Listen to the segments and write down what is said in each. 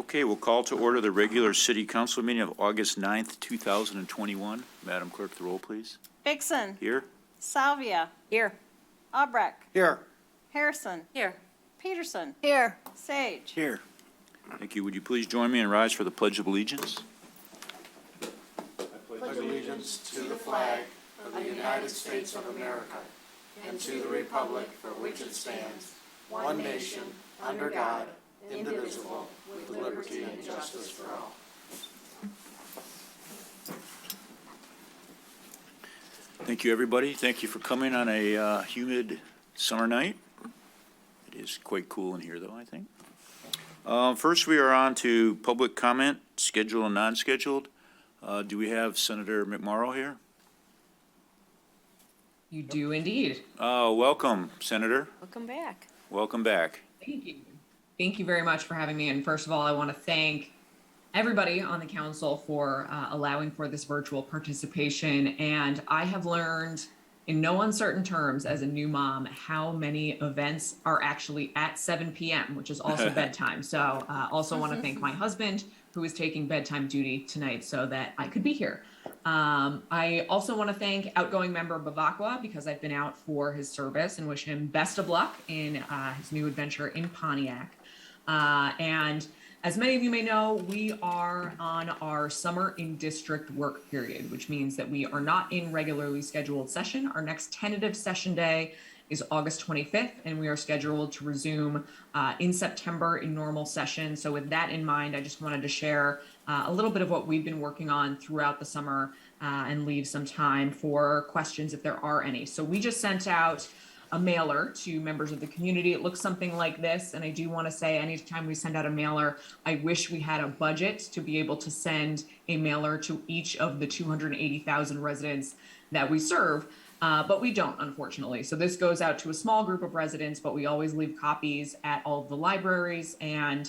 Okay, we'll call to order the regular city council meeting of August 9th, 2021. Madam Clerk, the roll, please. Vixen. Here. Salvia. Here. Albrecht. Here. Harrison. Here. Peterson. Here. Sage. Here. Thank you. Would you please join me and rise for the Pledge of Allegiance? Pledge allegiance to the flag of the United States of America and to the republic for which it stands, one nation, under God, indivisible, with liberty and justice for all. Thank you, everybody. Thank you for coming on a humid summer night. It is quite cool in here, though, I think. First, we are on to public comment, scheduled and non-scheduled. Do we have Senator McMorrow here? You do indeed. Welcome, Senator. Welcome back. Welcome back. Thank you. Thank you very much for having me. And first of all, I want to thank everybody on the council for allowing for this virtual participation. And I have learned in no uncertain terms as a new mom how many events are actually at 7 p.m., which is also bedtime. So also want to thank my husband, who is taking bedtime duty tonight so that I could be here. I also want to thank outgoing member Bavacqua because I've been out for his service and wish him best of luck in his new adventure in Pontiac. And as many of you may know, we are on our summer in district work period, which means that we are not in regularly scheduled session. Our next tentative session day is August 25th, and we are scheduled to resume in September in normal session. So with that in mind, I just wanted to share a little bit of what we've been working on throughout the summer and leave some time for questions if there are any. So we just sent out a mailer to members of the community. It looks something like this. And I do want to say anytime we send out a mailer, I wish we had a budget to be able to send a mailer to each of the 280,000 residents that we serve. But we don't, unfortunately. So this goes out to a small group of residents, but we always leave copies at all of the libraries and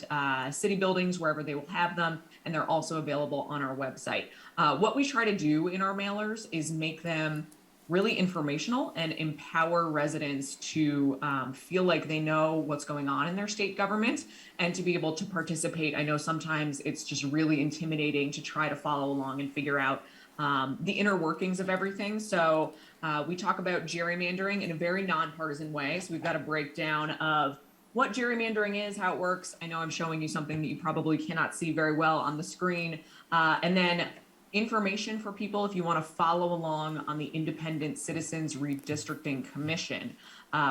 city buildings, wherever they will have them. And they're also available on our website. What we try to do in our mailers is make them really informational and empower residents to feel like they know what's going on in their state government and to be able to participate. I know sometimes it's just really intimidating to try to follow along and figure out the inner workings of everything. So we talk about gerrymandering in a very nonpartisan way. So we've got a breakdown of what gerrymandering is, how it works. I know I'm showing you something that you probably cannot see very well on the screen. And then information for people if you want to follow along on the Independent Citizens Redistricting Commission,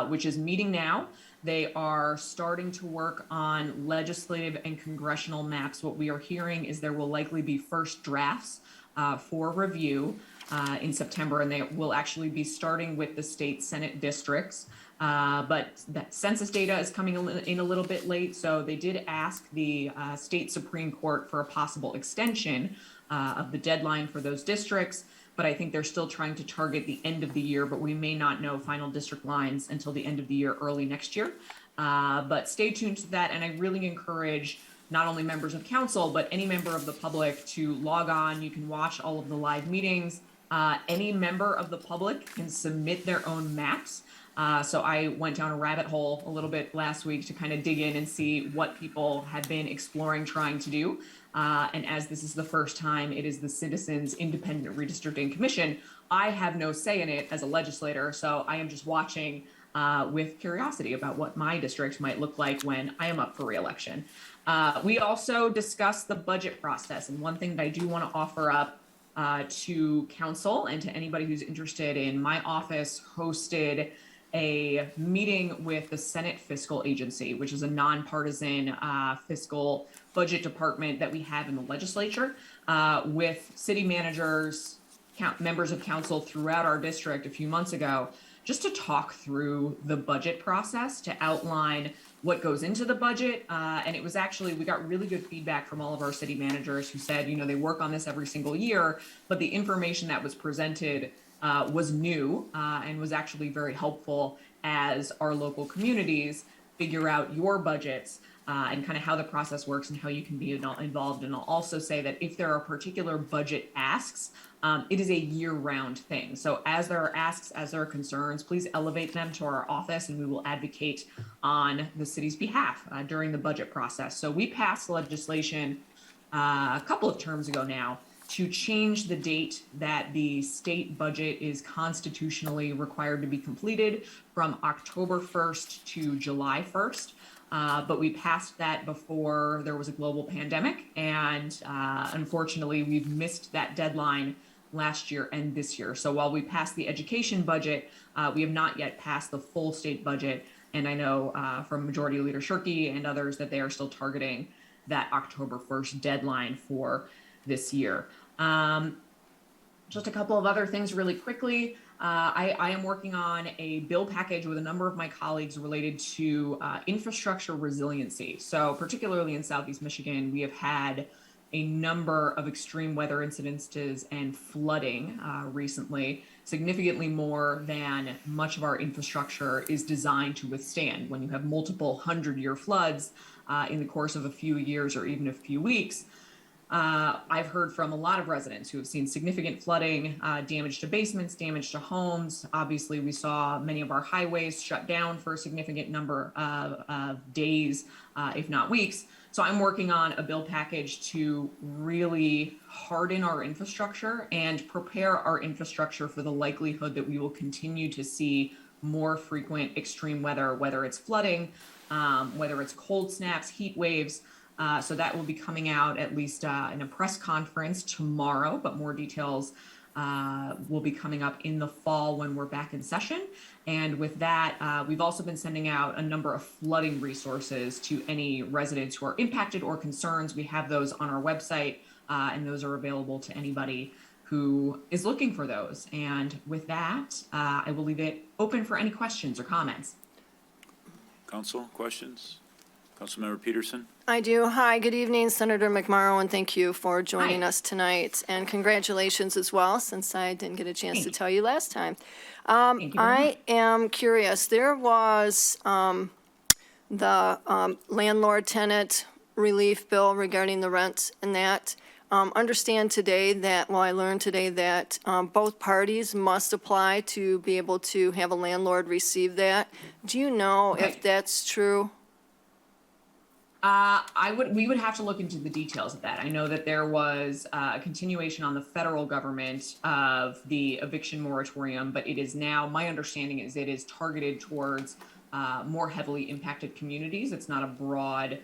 which is meeting now. They are starting to work on legislative and congressional maps. What we are hearing is there will likely be first drafts for review in September, and they will actually be starting with the state Senate districts. But that census data is coming in a little bit late, so they did ask the state Supreme Court for a possible extension of the deadline for those districts, but I think they're still trying to target the end of the year, but we may not know final district lines until the end of the year, early next year. But stay tuned to that, and I really encourage not only members of council, but any member of the public to log on. You can watch all of the live meetings. Any member of the public can submit their own maps. So I went down a rabbit hole a little bit last week to kind of dig in and see what people had been exploring trying to do. And as this is the first time it is the Citizens Independent Redistricting Commission, I have no say in it as a legislator. So I am just watching with curiosity about what my district might look like when I am up for re-election. We also discussed the budget process. And one thing that I do want to offer up to council and to anybody who's interested in, my office hosted a meeting with the Senate Fiscal Agency, which is a nonpartisan fiscal budget department that we have in the legislature, with city managers, members of council throughout our district a few months ago, just to talk through the budget process, to outline what goes into the budget. And it was actually, we got really good feedback from all of our city managers who said, you know, they work on this every single year, but the information that was presented was new and was actually very helpful as our local communities figure out your budgets and kind of how the process works and how you can be involved. And I'll also say that if there are particular budget asks, it is a year-round thing. So as there are asks, as there are concerns, please elevate them to our office and we will advocate on the city's behalf during the budget process. So we passed legislation a couple of terms ago now to change the date that the state budget is constitutionally required to be completed from October 1st to July 1st. But we passed that before there was a global pandemic. And unfortunately, we've missed that deadline last year and this year. So while we passed the education budget, we have not yet passed the full state budget. And I know from Majority Leader Shirkey and others that they are still targeting that October 1st deadline for this year. Just a couple of other things really quickly. I am working on a bill package with a number of my colleagues related to infrastructure resiliency. So particularly in Southeast Michigan, we have had a number of extreme weather incidences and flooding recently, significantly more than much of our infrastructure is designed to withstand. When you have multiple 100-year floods in the course of a few years or even a few weeks, I've heard from a lot of residents who have seen significant flooding, damage to basements, damage to homes. Obviously, we saw many of our highways shut down for a significant number of days, if not weeks. So I'm working on a bill package to really harden our infrastructure and prepare our infrastructure for the likelihood that we will continue to see more frequent extreme weather, whether it's flooding, whether it's cold snaps, heat waves. So that will be coming out at least in a press conference tomorrow, but more details will be coming up in the fall when we're back in session. And with that, we've also been sending out a number of flooding resources to any residents who are impacted or concerns. We have those on our website, and those are available to anybody who is looking for those. And with that, I will leave it open for any questions or comments. Council, questions? Councilmember Peterson? I do. Hi, good evening, Senator McMorrow, and thank you for joining Hi. us tonight. And congratulations as well, since I didn't get a chance to Thank tell you last time. Thank you very I much. am curious. There was the landlord-tenant relief bill regarding the rent and that. Understand today that, well, I learned today that both parties must apply to be able to have a landlord receive that. Do you know Okay. if that's true? We would have to look into the details of that. I know that there was a continuation on the federal government of the eviction moratorium, but it is now, my understanding is it is targeted towards more heavily impacted communities. It's not a broad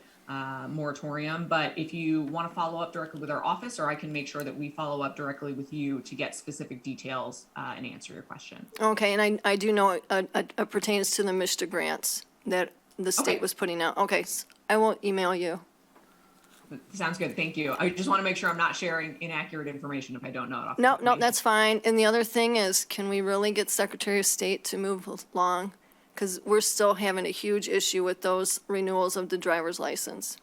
moratorium, but if you want to follow up directly with our office, or I can make sure that we follow up directly with you to get specific details and answer your question. Okay, and I do know it pertains to the MISTA grants that the state Okay. was putting out. Okay, I will email you. Sounds good. Thank you. I just want to make sure I'm not sharing inaccurate information if I don't know it off the No, top of my no, head. that's fine. And the other thing is, can we really get Secretary of State to move along? Because we're still having a huge issue with those renewals of the driver's license.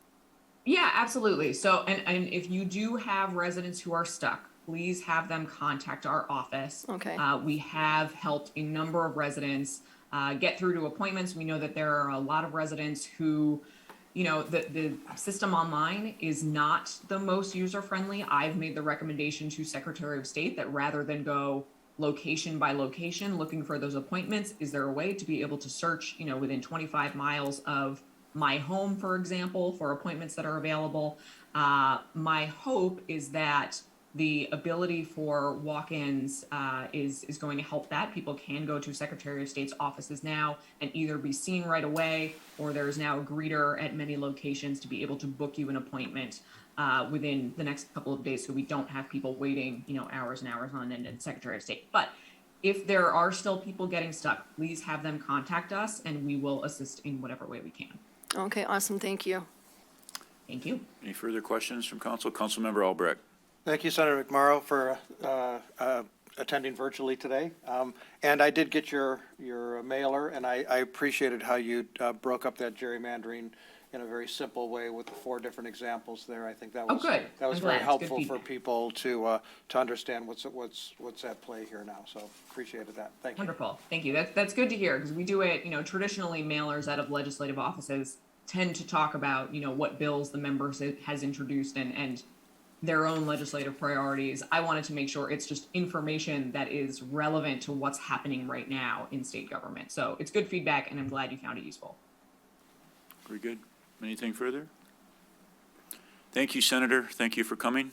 Yeah, absolutely. So, and if you do have residents who are stuck, please have them contact our office. Okay. We have helped a number of residents get through to appointments. We know that there are a lot of residents who, you know, the system online is not the most user-friendly. I've made the recommendation to Secretary of State that rather than go location by location looking for those appointments, is there a way to be able to search, you know, within 25 miles of my home, for example, for appointments that are available? My hope is that the ability for walk-ins is going to help that. People can go to Secretary of State's offices now and either be seen right away, or there's now a greeter at many locations to be able to book you an appointment within the next couple of days, so we don't have people waiting, you know, hours and hours on end at Secretary of State. But if there are still people getting stuck, please have them contact us and we will assist in whatever way we can. Okay, awesome, thank you. Thank you. Any further questions from council? Councilmember Albrecht? Thank you, Senator McMorrow, for attending virtually today. And I did get your mailer, and I appreciated how you broke up that gerrymandering in a very simple way with the 4 different examples there. I think that was good. that was I'm very glad. It's good helpful for feedback. people to understand what's at play here now. So appreciated that. Thank you. Wonderful. Thank you. That's good to hear because we do it, traditionally mailers out of legislative offices tend to talk about, what bills the members has introduced and their own legislative priorities. I wanted to make sure it's just information that is relevant to what's happening right now in state government. So it's good feedback and I'm glad you found it useful. Very good. Anything further? Thank you, Senator. Thank you for coming.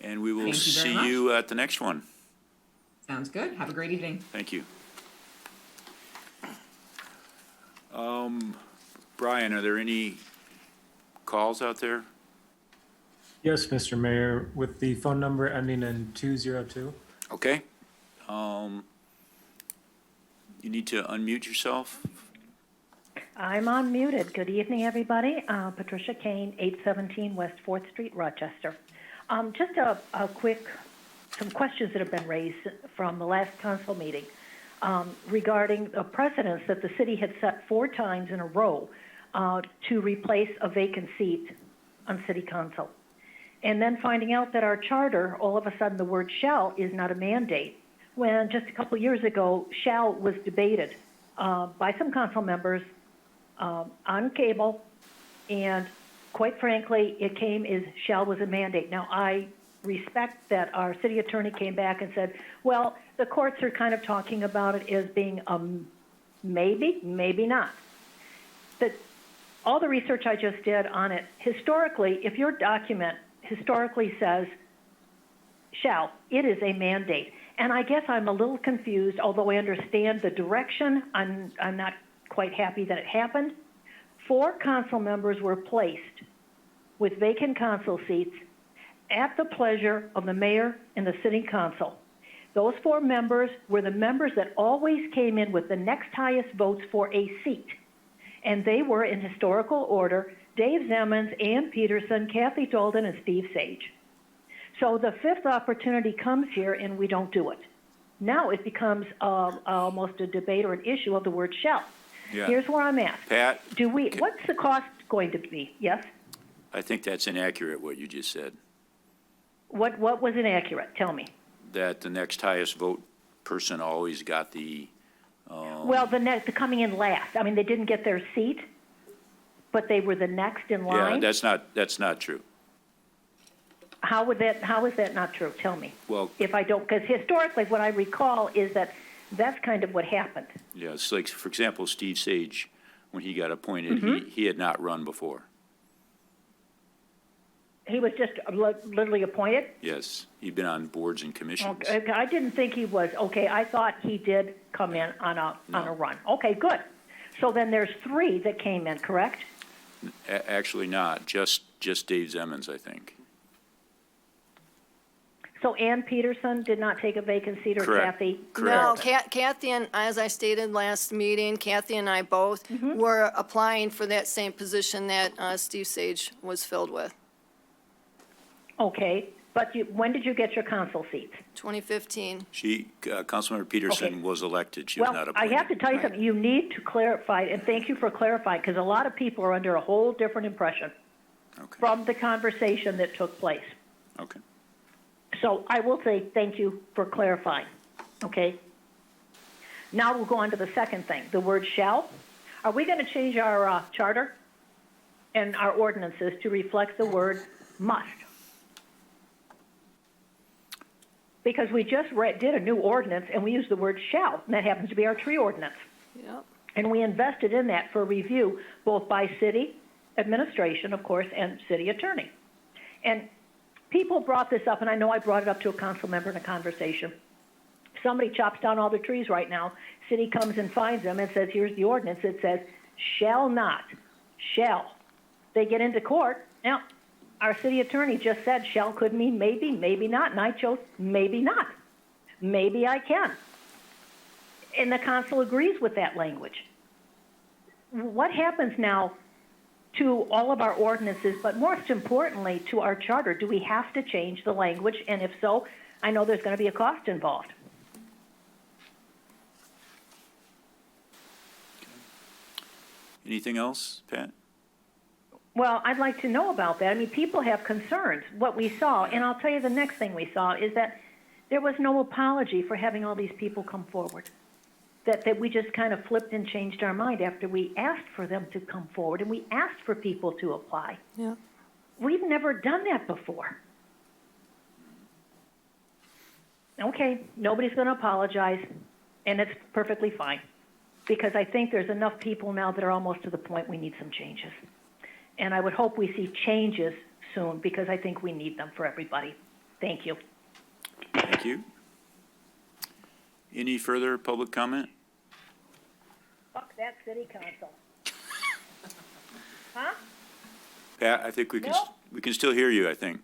And we will Thank you very see much. you at the next one. Sounds good. Have a great evening. Thank you. Brian, are there any calls out there? Yes, Mr. Mayor, with the phone number ending in 202. Okay. You need to unmute yourself. I'm unmuted. Good evening, everybody. Patricia Kane, 817 West 4th Street, Rochester. Just some questions that have been raised from the last council meeting regarding a precedence that the city had set 4 times in a row to replace a vacant seat on city council. And then finding out that our charter, all of a sudden the word shall is not a mandate, when just a couple years ago, shall was debated by some council members on cable, and quite frankly, it came as shall was a mandate. Now, I respect that our city attorney came back and said, well, the courts are kind of talking about it as being maybe, maybe not. But all the research I just did on it, historically, if your document historically says shall, it is a mandate. And I guess I'm a little confused, although I understand the direction. I'm not quite happy that it happened. 4 council members were placed with vacant council seats at the pleasure of the mayor and the city council. Those 4 members were the members that always came in with the next highest votes for a seat. And they were, in historical order, Dave Zemmons, Ann Peterson, Kathy Dolden, and Steve Sage. So the 5th opportunity comes here and we don't do it. Now it becomes almost a debate or an issue of the word shall. Yeah. Here's where I'm at. Pat? What's the cost going to be? Yes? I think that's inaccurate, what you just said. What was inaccurate? Tell me. That the next highest vote person always got the, Well, the coming in last. I mean, they didn't get their seat, but they were the next in line. yeah, that's not true. How is that not true? Tell me. Well, If I don't, because historically what I recall is that that's kind of what happened. yeah, it's like, for example, Steve Sage, when he got appointed, he had not run before. He was just literally appointed? Yes, he'd been on boards and commissions. Okay, I didn't think he was. Okay, I thought he did come in on a run. Okay, good. So then there's 3 that came in, correct? Actually not, just Dave Zemmons, I think. So Ann Peterson did not take a vacant seat, or Correct. Kathy? No, Correct. Kathy and, as I stated last meeting, Kathy and I both were applying for that same position that Steve Sage was filled with, Okay, but when did you get your council seats? 2015. Councilmember Peterson Okay. was elected, she was Well, not I appointed. have to tell you something. You need to clarify, and thank you for clarifying, because a lot of people are under a whole different impression Okay, from the conversation that took place. okay. So I will say thank you for clarifying, okay? Now we'll go on to the second thing, the word shall. Are we going to change our charter and our ordinances to reflect the word must? Because we just did a new ordinance and we used the word shall, and that happens to be our tree ordinance. Yep. And we invested in that for review, both by city administration, of course, and city attorney. And people brought this up, and I know I brought it up to a council member in a conversation. Somebody chops down all the trees right now. City comes and finds them and says, here's the ordinance. It says, shall not, shall. They get into court. Now, our city attorney just said shall could mean maybe, maybe not, and I chose maybe not. Maybe I can. And the council agrees with that language. What happens now to all of our ordinances, but most importantly to our charter? Do we have to change the language? And if so, I know there's going to be a cost involved. Anything else, Pat? Well, I'd like to know about that. I mean, people have concerns. What we saw, and I'll tell you the next thing we saw, is that there was no apology for having all these people come forward. That we just kind of flipped and changed our mind after we asked for them to come forward and we asked for people to apply. Yeah. We've never done that before. Okay, nobody's going to apologize, and it's perfectly fine, because I think there's enough people now that are almost to the point we need some changes. And I would hope we see changes soon, because I think we need them for everybody. Thank you. Thank you. Any further public comment? Fuck that city council. Huh? Pat, I think we can, Nope. we can still hear you, I think.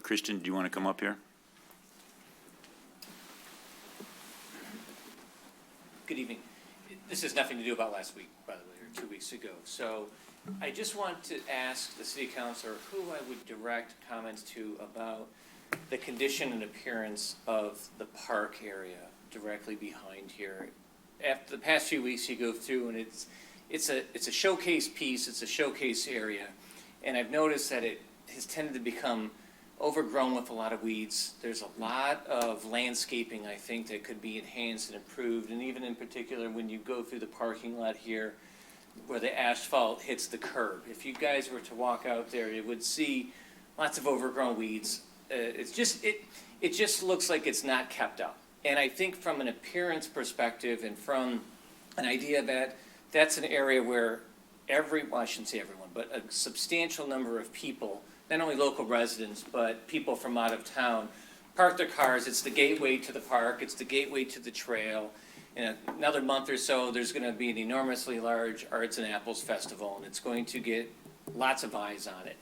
Christian, do you want to come up here? Good evening. This has nothing to do about last week, by the way, or 2 weeks ago. So I just want to ask the city councilor who I would direct comments to about the condition and appearance of the park area directly behind here. After the past few weeks, you go through and it's a showcase piece, it's a showcase area. And I've noticed that it has tended to become overgrown with a lot of weeds. There's a lot of landscaping, I think, that could be enhanced and improved. And even in particular, when you go through the parking lot here, where the asphalt hits the curb, if you guys were to walk out there, you would see lots of overgrown weeds. It just looks like it's not kept up. And I think from an appearance perspective and from an idea that that's an area where well, I shouldn't say everyone, but a substantial number of people, not only local residents, but people from out of town, park their cars. It's the gateway to the park. It's the gateway to the trail. In another month or so, there's going to be an enormously large Arts and Apples Festival, and it's going to get lots of eyes on it.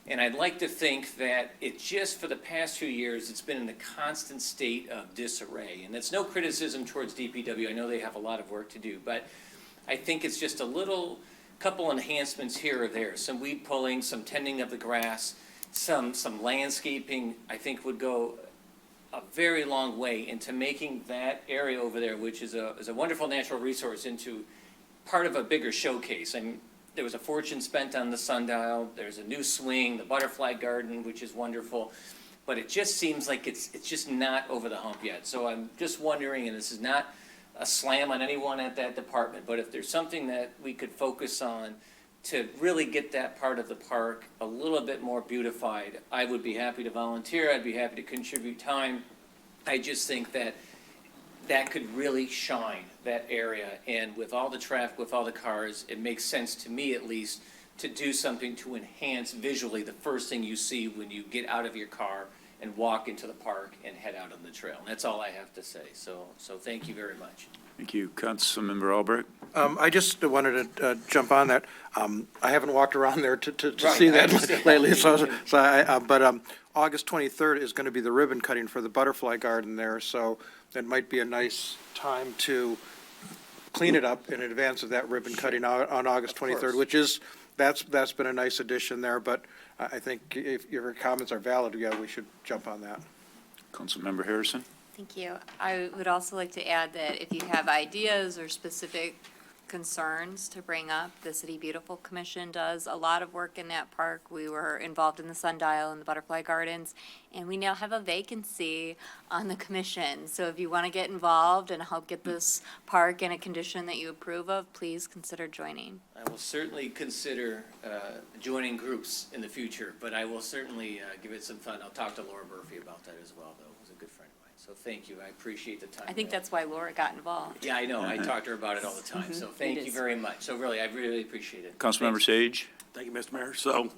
And I'd like to think that it just, for the past 2 years, it's been in a constant state of disarray. And that's no criticism towards DPW. I know they have a lot of work to do, but I think it's just a couple enhancements here or there. Some weed pulling, some tending of the grass, some landscaping, I think would go a very long way into making that area over there, which is a wonderful natural resource, into part of a bigger showcase. I mean, there was a fortune spent on the sundial. There's a new swing, the butterfly garden, which is wonderful. But it just seems like it's just not over the hump yet. So I'm just wondering, and this is not a slam on anyone at that department, but if there's something that we could focus on to really get that part of the park a little bit more beautified, I would be happy to volunteer. I'd be happy to contribute time. I just think that could really shine that area. And with all the traffic, with all the cars, it makes sense to me at least to do something to enhance visually the first thing you see when you get out of your car and walk into the park and head out on the trail. And that's all I have to say. So thank you very much. Thank you. Councilmember Albrecht? I just wanted to jump on that. I haven't walked around there to Right, see I that understand. lately, but August 23rd is going to be the ribbon cutting for the butterfly garden there, so that might be a nice time to clean it up in advance of that ribbon cutting on August 23rd, which is, that's been a nice addition there, but I think if your comments are valid, yeah, we should jump on that. Councilmember Harrison? Thank you. I would also like to add that if you have ideas or specific concerns to bring up, the City Beautiful Commission does a lot of work in that park. We were involved in the sundial and the butterfly gardens, and we now have a vacancy on the commission. So if you want to get involved and help get this park in a condition that you approve of, please consider joining. I will certainly consider joining groups in the future, but I will certainly give it some thought. I'll talk to Laura Murphy about that as well, though. Who's a good friend of mine. So thank you. I appreciate the time. I think that's why Laura got involved. Yeah, I know. I talk to her about it all the time. So thank It you is. very much. So really, I really appreciate it. Councilmember Thanks. Sage? Thank you, Mr. Mayor. So,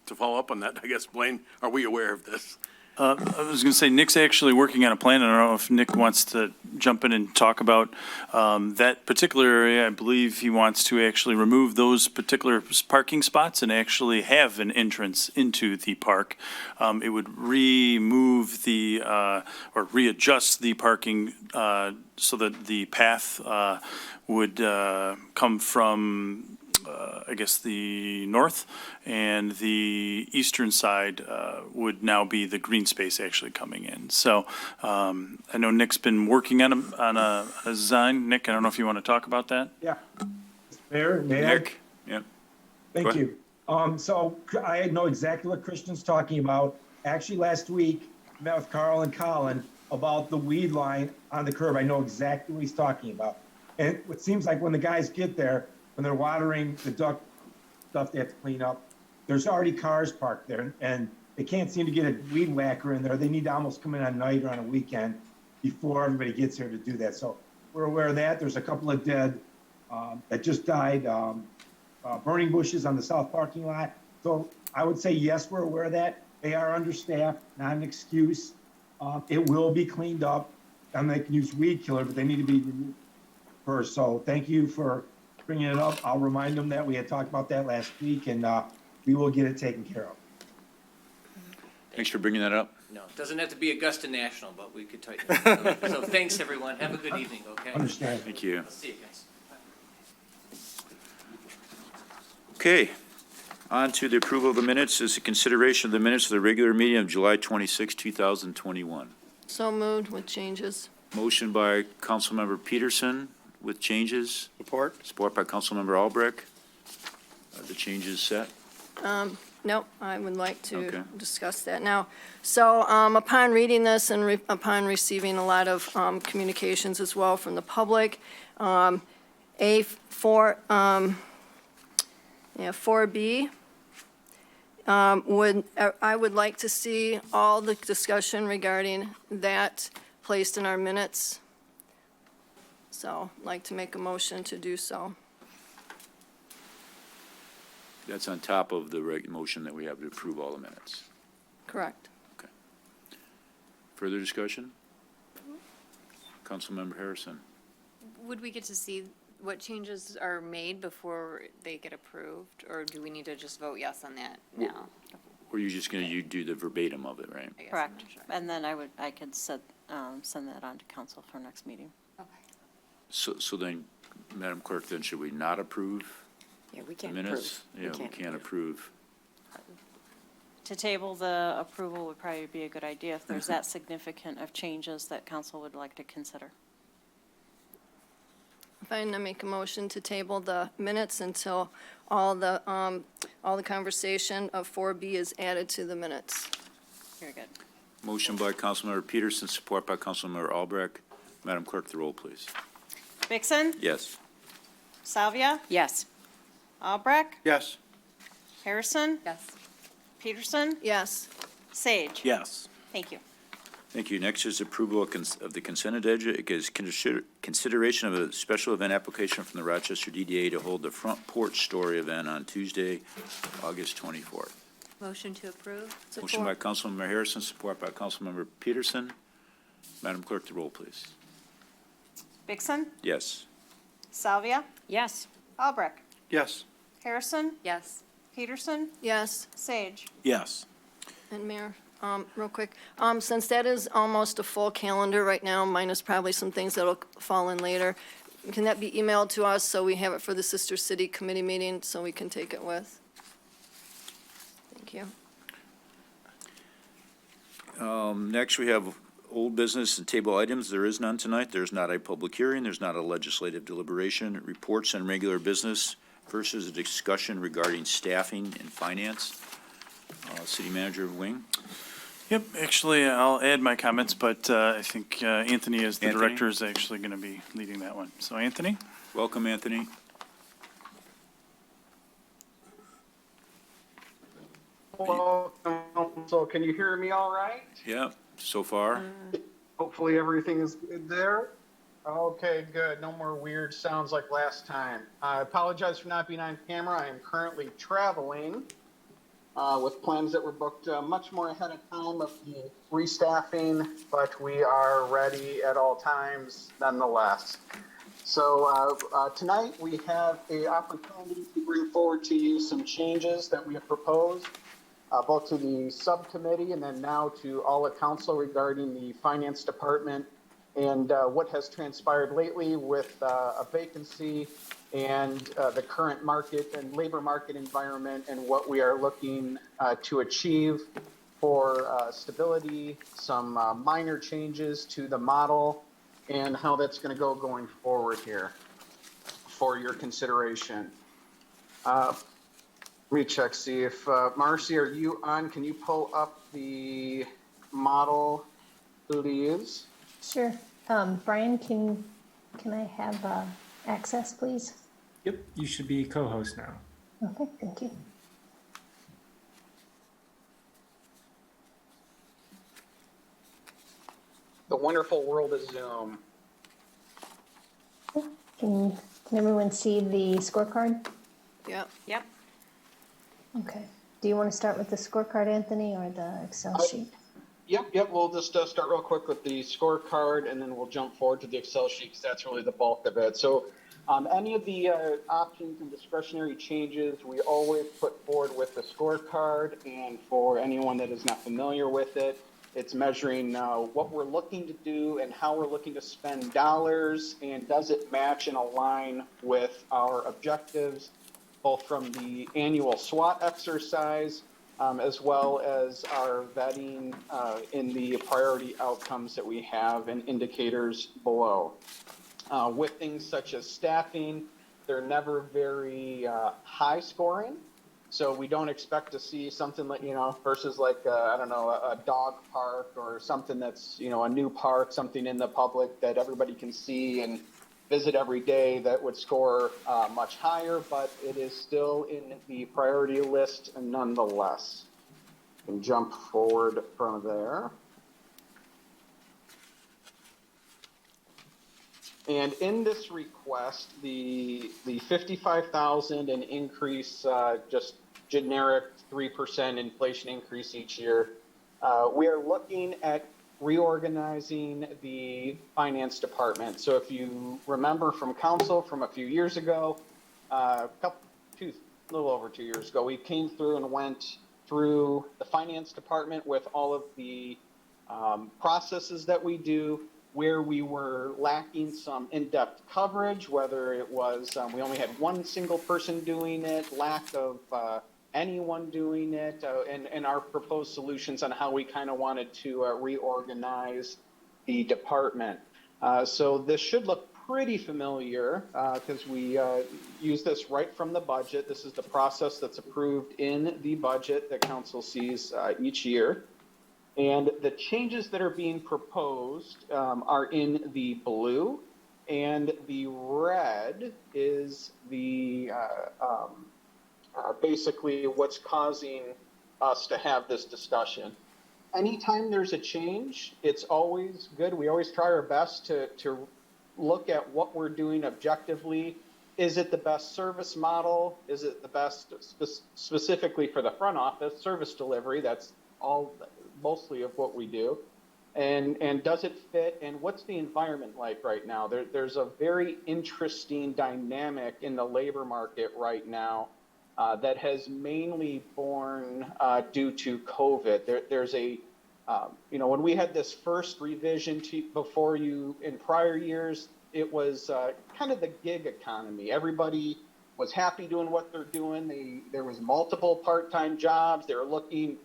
to follow up on that, I guess, Blaine, are we aware of this? I was going to say, Nick's actually working on a plan. I don't know if Nick wants to jump in and talk about that particular area. I believe he wants to actually remove those particular parking spots and actually have an entrance into the park. It would remove or readjust the parking so that the path would come from I guess, the north, and the eastern side would now be the green space actually coming in. So I know Nick's been working on a design. Nick, I don't know if you want to talk about that? Yeah. Mr. Mayor, may I? Nick? Yep. Go Thank ahead. you. So I know exactly what Christian's talking about. Actually, last week, I met with Carl and Colin about the weed line on the curb. I know exactly what he's talking about. And it seems like when the guys get there, when they're watering the duck stuff they have to clean up, there's already cars parked there, and they can't seem to get a weed whacker in there. They need to almost come in at night or on a weekend before everybody gets here to do that. So we're aware of that. There's a couple of dead that just died, burning bushes on the south parking lot. So I would say, yes, we're aware of that. They are understaffed, not an excuse. It will be cleaned up, and they can use weed killer, but they need to be removed first. So thank you for bringing it up. I'll remind them that we had talked about that last week, and we will get it taken care of. Thanks for bringing that up. No, it doesn't have to be Augusta National, but we could tighten it up. So thanks, everyone. Have a good evening, okay? Understand. Thank you. I'll see you guys. Okay, on to the approval of the minutes. Is a consideration of the minutes of the regular meeting of July 26, 2021. So moved with changes. Motion by Councilmember Peterson with changes. Support? Support by Councilmember Albrecht. Are the changes set? Nope, I would like Okay. to discuss that now. So upon reading this and upon receiving a lot of communications as well from the public, 4B, I would like to see all the discussion regarding that placed in our minutes. So I'd like to make a motion to do so. That's on top of the motion that we have to approve all the minutes. Correct. Further discussion? Councilmember Harrison. Would we get to see what changes are made before they get approved, or do we need to just vote yes on that now? Or you just you do the verbatim of it, right? I guess I'm Correct. not sure. And then I could send that on to council for next meeting. Okay. So then, Madam Clerk, then should we not approve Yeah, we the can't minutes? approve. Yeah, we can't approve. To table the approval would probably be a good idea if there's that significant of changes that council would like to consider. Fine, I make a motion to table the minutes until all the conversation of 4B is added to the minutes. Very good. Motion by Councilmember Peterson, support by Councilmember Albrecht. Madam Clerk, the roll, please. Vixen, Yes. Salvia, Yes. Albrecht, Yes. Harrison, Yes. Peterson, Yes. Sage. Yes. Thank you. Thank you. Next is approval of the consent agenda. It is consideration of a special event application from the Rochester DDA to hold the Front Porch Story event on Tuesday, August 24th. Motion to approve? Motion by Councilmember Harrison, support by Councilmember Peterson. Madam Clerk, the roll, please. Vixen, Yes. Salvia, Yes. Albrecht, Yes. Harrison, Yes. Peterson, Yes. Sage. Yes. And Mayor, real quick, since that is almost a full calendar right now, minus probably some things that'll fall in later, can that be emailed to us so we have it for the Sister City Committee meeting so we can take it with? Thank you. Next, we have old business and table items. There is none tonight. There's not a public hearing. There's not a legislative deliberation. Reports on regular business. First is a discussion regarding staffing and finance. City Manager Wing. Yep, actually, I'll add my comments, but I think Anthony, as the Anthony? director, is actually going to be leading that one. So Anthony? Welcome, Anthony. Hello, council. Can you hear me all right? Yeah, so far. Hopefully everything is good there. Okay, good. No more weird sounds like last time. I apologize for not being on camera. I am currently traveling with plans that were booked much more ahead of time of the restaffing, but we are ready at all times nonetheless. So tonight we have an opportunity to bring forward to you some changes that we have proposed, both to the subcommittee and then now to all of council regarding the finance department and what has transpired lately with a vacancy and the current market and labor market environment and what we are looking to achieve for stability, some minor changes to the model, and how that's going to go going forward here for your consideration. Let me check, see if, Marcy, are you on? Can you pull up the model, please? Sure. Brian, can I have access, please? Yep, you should be co-host now. Okay, thank you. The wonderful world of Zoom. Can everyone see the scorecard? Yep. Yep. Okay. Do you want to start with the scorecard, Anthony, or the Excel sheet? Yep. We'll just start real quick with the scorecard, and then we'll jump forward to the Excel sheet because that's really the bulk of it. So any of the options and discretionary changes, we always put forward with the scorecard. And for anyone that is not familiar with it, it's measuring what we're looking to do and how we're looking to spend dollars, and does it match and align with our objectives, both from the annual SWOT exercise as well as our vetting in the priority outcomes that we have and indicators below. With things such as staffing, they're never very high scoring. So we don't expect to see something like, versus like, I don't know, a dog park or something that's, a new park, something in the public that everybody can see and visit every day that would score much higher, but it is still in the priority list nonetheless. And jump forward from there. And in this request, the 55,000 and increase, just generic 3% inflation increase each year, we are looking at reorganizing the finance department. So if you remember from council from a few years ago, a little over 2 years ago, we came through and went through the finance department with all of the processes that we do, where we were lacking some in-depth coverage, whether it was we only had one single person doing it, lack of anyone doing it, and our proposed solutions on how we kind of wanted to reorganize the department. So this should look pretty familiar because we use this right from the budget. This is the process that's approved in the budget that council sees each year. And the changes that are being proposed are in the blue, and the red is the basically what's causing us to have this discussion. Anytime there's a change, it's always good. We always try our best to look at what we're doing objectively. Is it the best service model? Is it the best specifically for the front office service delivery? That's all mostly of what we do. And does it fit? And what's the environment like right now? There's a very interesting dynamic in the labor market right now that has mainly born due to COVID. There's a, when we had this first revision before you in prior years, it was kind of the gig economy. Everybody was happy doing what they're doing. There was multiple part-time jobs. They were looking.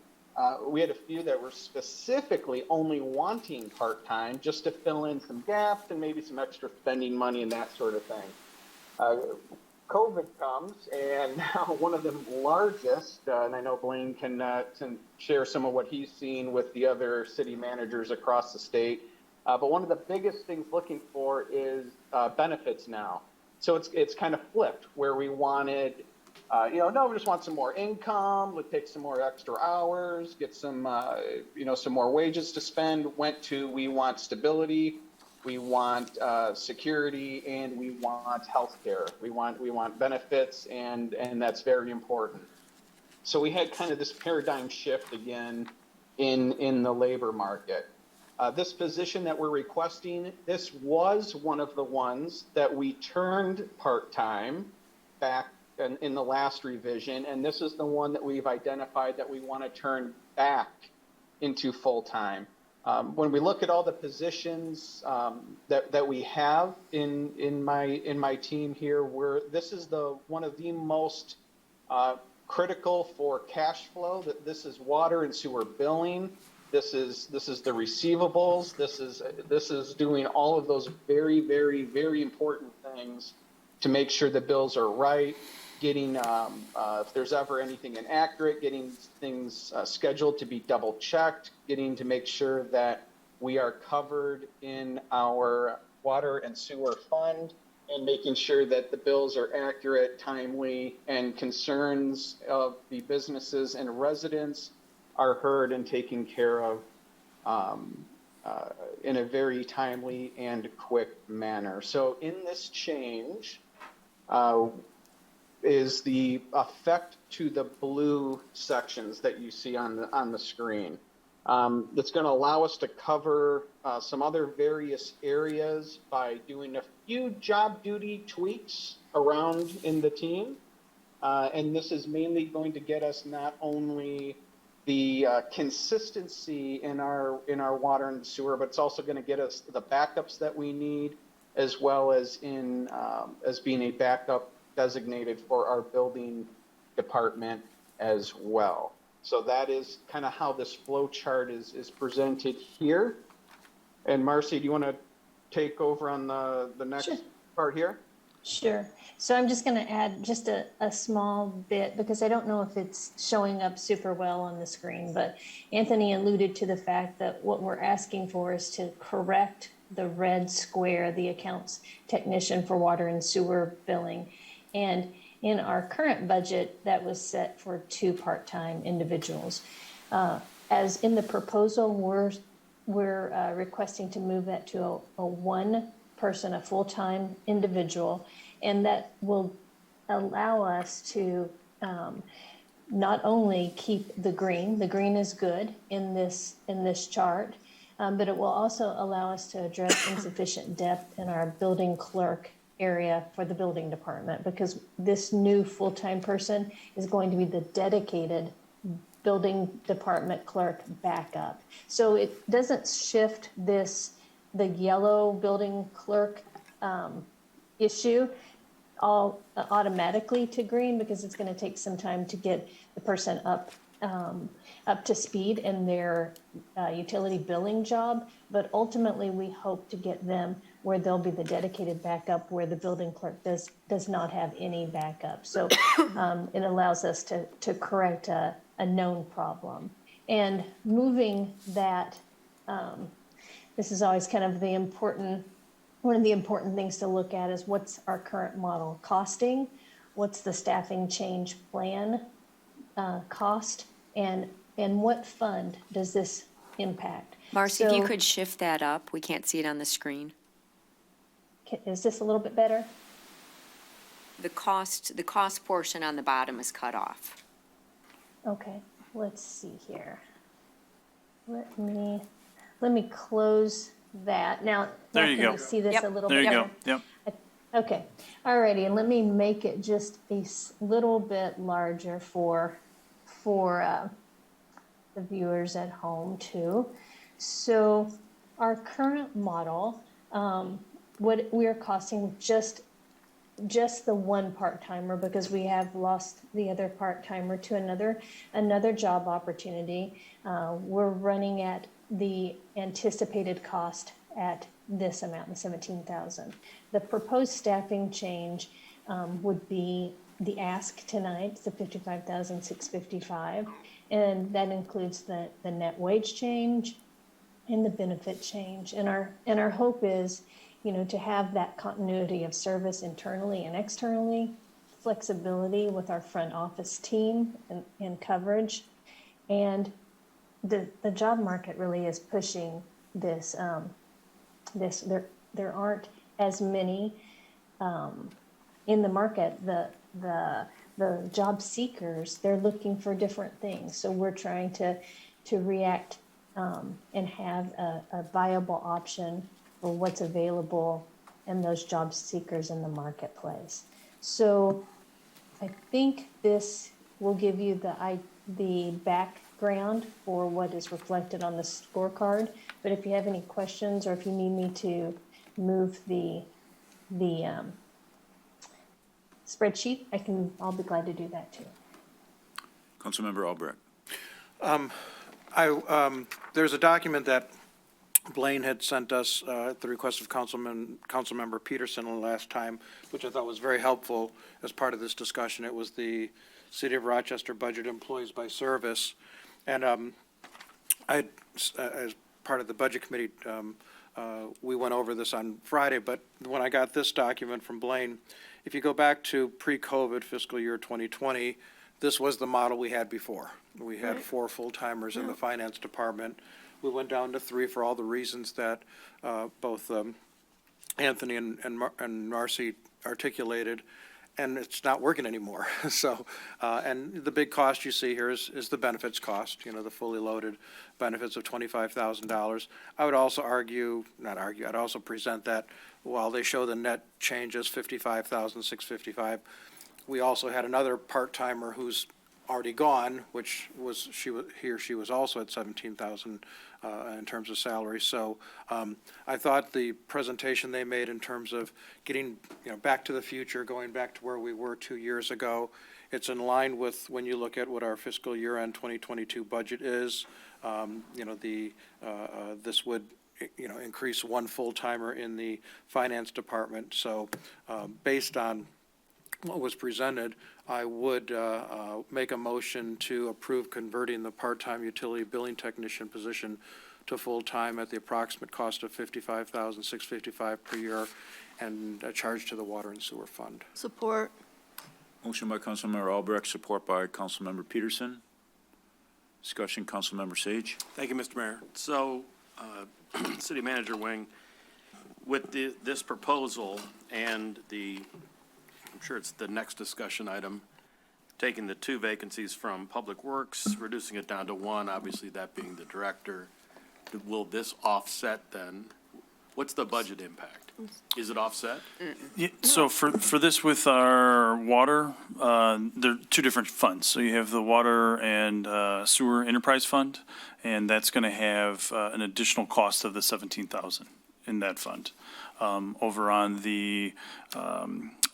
We had a few that were specifically only wanting part-time just to fill in some gaps and maybe some extra spending money and that sort of thing. COVID comes, and now one of the largest, and I know Blaine can share some of what he's seen with the other city managers across the state, but one of the biggest things looking for is benefits now. So it's kind of flipped, where we wanted no, we just want some more income, we'll take some more extra hours, get some, some more wages to spend, we want stability, we want security, and we want healthcare. We want benefits, and that's very important. So we had kind of this paradigm shift again in the labor market. This position that we're requesting, this was one of the ones that we turned part-time back in the last revision, and this is the one that we've identified that we want to turn back into full-time. When we look at all the positions that we have in my team here, this is one of the most critical for cash flow. That this is water and sewer billing. This is the receivables. This is doing all of those very, very, very important things to make sure the bills are right. Getting if there's ever anything inaccurate, getting things scheduled to be double checked, getting to make sure that we are covered in our water and sewer fund, and making sure that the bills are accurate, timely, and concerns of the businesses and residents are heard and taken care of in a very timely and quick manner. So in this change, is the effect to the blue sections that you see on the screen. That's going to allow us to cover some other various areas by doing a few job duty tweaks around in the team. And this is mainly going to get us not only the consistency in our water and sewer, but it's also going to get us the backups that we need, as well as as being a backup designated for our building department as well. So that is kind of how this flow chart is presented here. And Marcy, do you want to take over on the next part here? Sure. So I'm just going to add just a small bit, because I don't know if it's showing up super well on the screen, but Anthony alluded to the fact that what we're asking for is to correct the red square, the accounts technician for water and sewer billing. And in our current budget, that was set for 2 part-time individuals. As in the proposal, we're requesting to move that to a 1 person, a full-time individual, and that will allow us to not only keep the green is good in this chart, but it will also allow us to address insufficient depth in our building clerk area for the building department, because this new full-time person is going to be the dedicated building department clerk backup. So it doesn't shift the yellow building clerk issue all automatically to green, because it's going to take some time to get the person up to speed in their utility billing job. But ultimately, we hope to get them where they'll be the dedicated backup, where the building clerk does not have any backup. So it allows us to correct a known problem. And moving that, this is always kind of one of the important things to look at is what's our current model costing, what's the staffing change plan cost, and what fund does this impact? Marcy, if you could shift that up, we can't see it on the screen. Is this a little bit better? The cost portion on the bottom is cut off. Okay, let's see here. Let me close that. Now, There you can go. you see this a little There bit you better? go. Yep. Okay, alrighty, and let me make it just a little bit larger for the viewers at home too. So our current model, what we are costing just the 1 part-timer, because we have lost the other part-timer to another job opportunity. We're running at the anticipated cost at this amount, the $17,000. The proposed staffing change would be the ask tonight, the $55,655, and that includes the net wage change and the benefit change. And our hope is, to have that continuity of service internally and externally, flexibility with our front office team and coverage. And the job market really is pushing this. There aren't as many in the market. The job seekers, they're looking for different things. So we're trying to react and have a viable option for what's available and those job seekers in the marketplace. So I think this will give you the background for what is reflected on the scorecard. But if you have any questions or if you need me to move the spreadsheet, I'll be glad to do that too. Councilmember Albrecht. There's a document that Blaine had sent us at the request of Councilmember Peterson last time, which I thought was very helpful as part of this discussion. It was the City of Rochester Budget Employees by Service. And as part of the Budget Committee, we went over this on Friday, but when I got this document from Blaine, if you go back to pre-COVID fiscal year 2020, this was the model we had before. We had 4 full-timers in the finance department. We went down to 3 for all the reasons that both Anthony and Marcy articulated, and it's not working anymore. So, and the big cost you see here is the benefits cost, the fully loaded benefits of $25,000. I would also I'd also present that while they show the net changes, $55,655, we also had another part-timer who's already gone, which was he or she was also at $17,000 in terms of salary. So I thought the presentation they made in terms of getting back to the future, going back to where we were 2 years ago, it's in line with when you look at what our fiscal year-end 2022 budget is. This would increase 1 full-timer in the finance department. So based on what was presented, I would make a motion to approve converting the part-time utility billing technician position to full-time at the approximate cost of $55,655 per year and a charge to the Water and Sewer Fund. Support. Motion by Councilmember Albrecht, support by Councilmember Peterson. Discussion, Councilmember Sage. Thank you, Mr. Mayor. So, City Manager Wing, with this proposal and I'm sure it's the next discussion item, taking the 2 vacancies from Public Works, reducing it down to 1, obviously that being the director, will this offset then? What's the budget impact? Is it offset? Yeah, so for this with our water, there are 2 different funds. So you have the Water and Sewer Enterprise Fund, and that's going to have an additional cost of the $17,000 in that fund. Over on the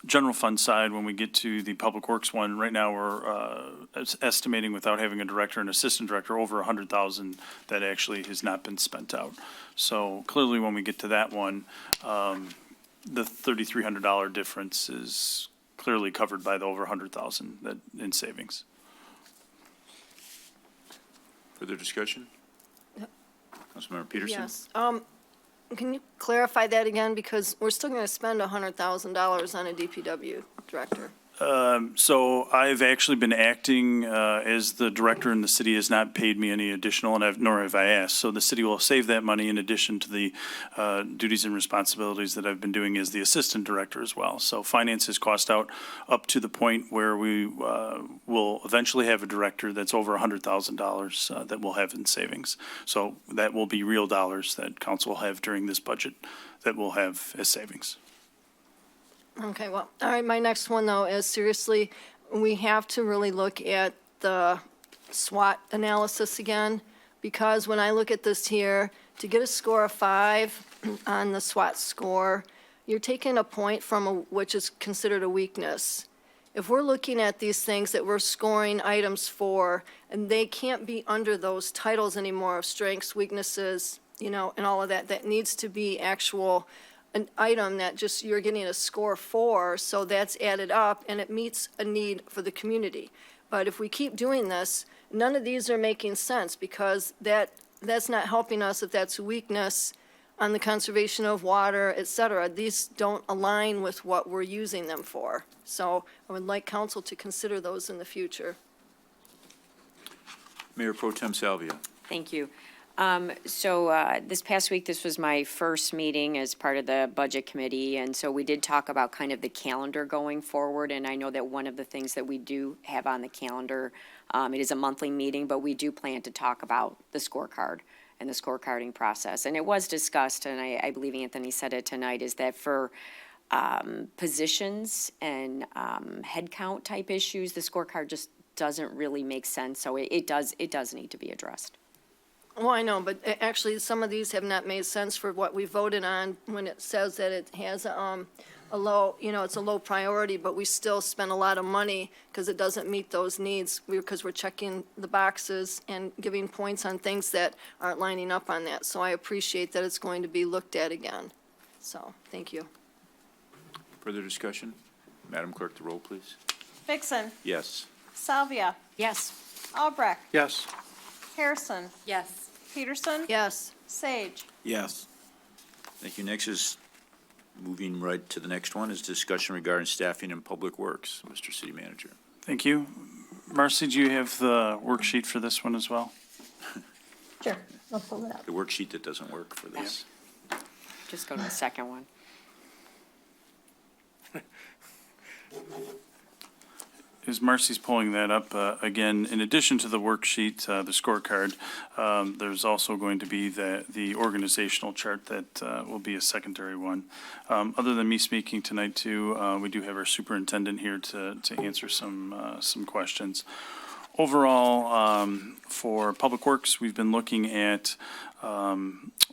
general fund side, when we get to the Public Works one, right now we're estimating, without having a director and assistant director, over $100,000 that actually has not been spent out. So clearly, when we get to that one, the $3,300 difference is clearly covered by the over $100,000 in savings. Further discussion? Councilmember Peterson? Yes. Can you clarify that again? Because we're still going to spend $100,000 on a DPW director. So I've actually been acting as the director, and the city has not paid me any additional, nor have I asked. So the city will save that money in addition to the duties and responsibilities that I've been doing as the assistant director as well. So finance has cost out up to the point where we will eventually have a director that's over $100,000 that we'll have in savings. So that will be real dollars that council will have during this budget that we'll have as savings. Okay, well, all right, my next one, though, is seriously, we have to really look at the SWOT analysis again, because when I look at this here, to get a score of 5 on the SWOT score, you're taking a point from which is considered a weakness. If we're looking at these things that we're scoring items for, and they can't be under those titles anymore of strengths, weaknesses, and all of that, that needs to be an item that just you're getting a score for, so that's added up and it meets a need for the community. But if we keep doing this, none of these are making sense, because that's not helping us if that's a weakness on the conservation of water, et cetera. These don't align with what we're using them for. So I would like council to consider those in the future. Mayor Pro Tem Salvia. Thank you. So this past week, this was my first meeting as part of the Budget Committee, and so we did talk about kind of the calendar going forward, and I know that one of the things that we do have on the calendar, it is a monthly meeting, but we do plan to talk about the scorecard and the scorecarding process. And it was discussed, and I believe Anthony said it tonight, is that for positions and headcount type issues, the scorecard just doesn't really make sense, so it does need to be addressed. Well, I know, but actually, some of these have not made sense for what we voted on when it says that it has a low, it's a low priority, but we still spend a lot of money because it doesn't meet those needs, because we're checking the boxes and giving points on things that aren't lining up on that. So I appreciate that it's going to be looked at again. So, thank you. Further discussion? Madam Clerk, the roll, please. Vixen, Yes. Salvia, Yes. Albrecht, Yes. Harrison, Yes. Peterson, Yes. Sage. Yes. Thank you. Next is, moving right to the next one, is discussion regarding staffing in public works. Mr. City Manager. Thank you. Marcy, do you have the worksheet for this one as well? Sure, I'll pull it up. The worksheet that doesn't work for this. Just go to the second one. As Marcy's pulling that up, again, in addition to the worksheet, the scorecard, there's also going to be the organizational chart that will be a secondary one. Other than me speaking tonight too, we do have our superintendent here to answer some questions. Overall, for Public Works, we've been looking at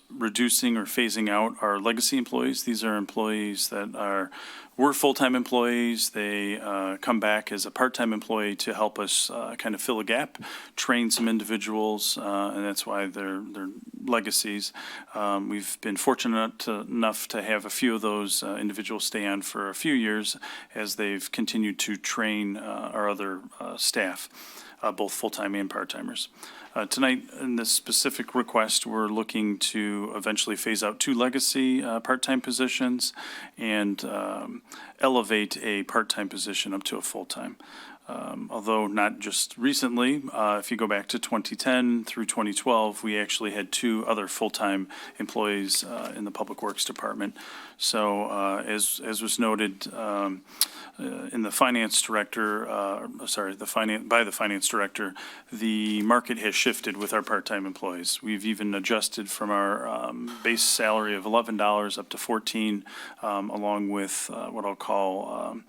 reducing or phasing out our legacy employees. These are employees that were full-time employees. They come back as a part-time employee to help us kind of fill a gap, train some individuals, and that's why they're legacies. We've been fortunate enough to have a few of those individuals stay on for a few years as they've continued to train our other staff, both full-time and part-timers. Tonight, in this specific request, we're looking to eventually phase out 2 legacy part-time positions and elevate a part-time position up to a full-time. Although not just recently, if you go back to 2010 through 2012, we actually had 2 other full-time employees in the Public Works Department. So as was noted in the finance director, by the finance director, the market has shifted with our part-time employees. We've even adjusted from our base salary of $11 up to $14, along with what I'll call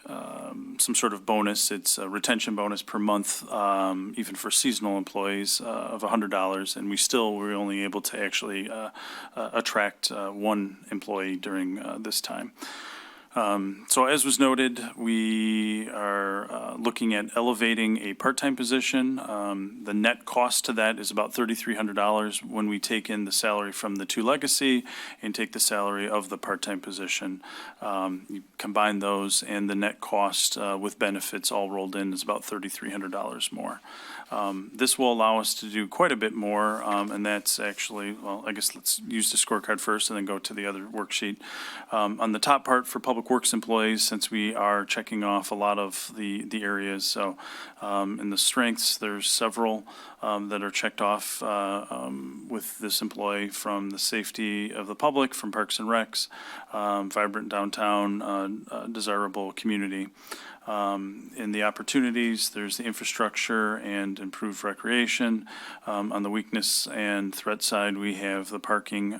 some sort of bonus. It's a retention bonus per month, even for seasonal employees, of $100, and we're only able to actually attract 1 employee during this time. So as was noted, we are looking at elevating a part-time position. The net cost to that is about $3,300 when we take in the salary from the 2 legacy and take the salary of the part-time position. You combine those, and the net cost with benefits all rolled in is about $3,300 more. This will allow us to do quite a bit more, and that's actually, well, I guess let's use the scorecard first and then go to the other worksheet. On the top part for Public Works employees, since we are checking off a lot of the areas, so in the strengths, there's several that are checked off with this employee, from the safety of the public, from Parks and Recs, vibrant downtown, desirable community. In the opportunities, there's the infrastructure and improved recreation. On the weakness and threat side, we have the parking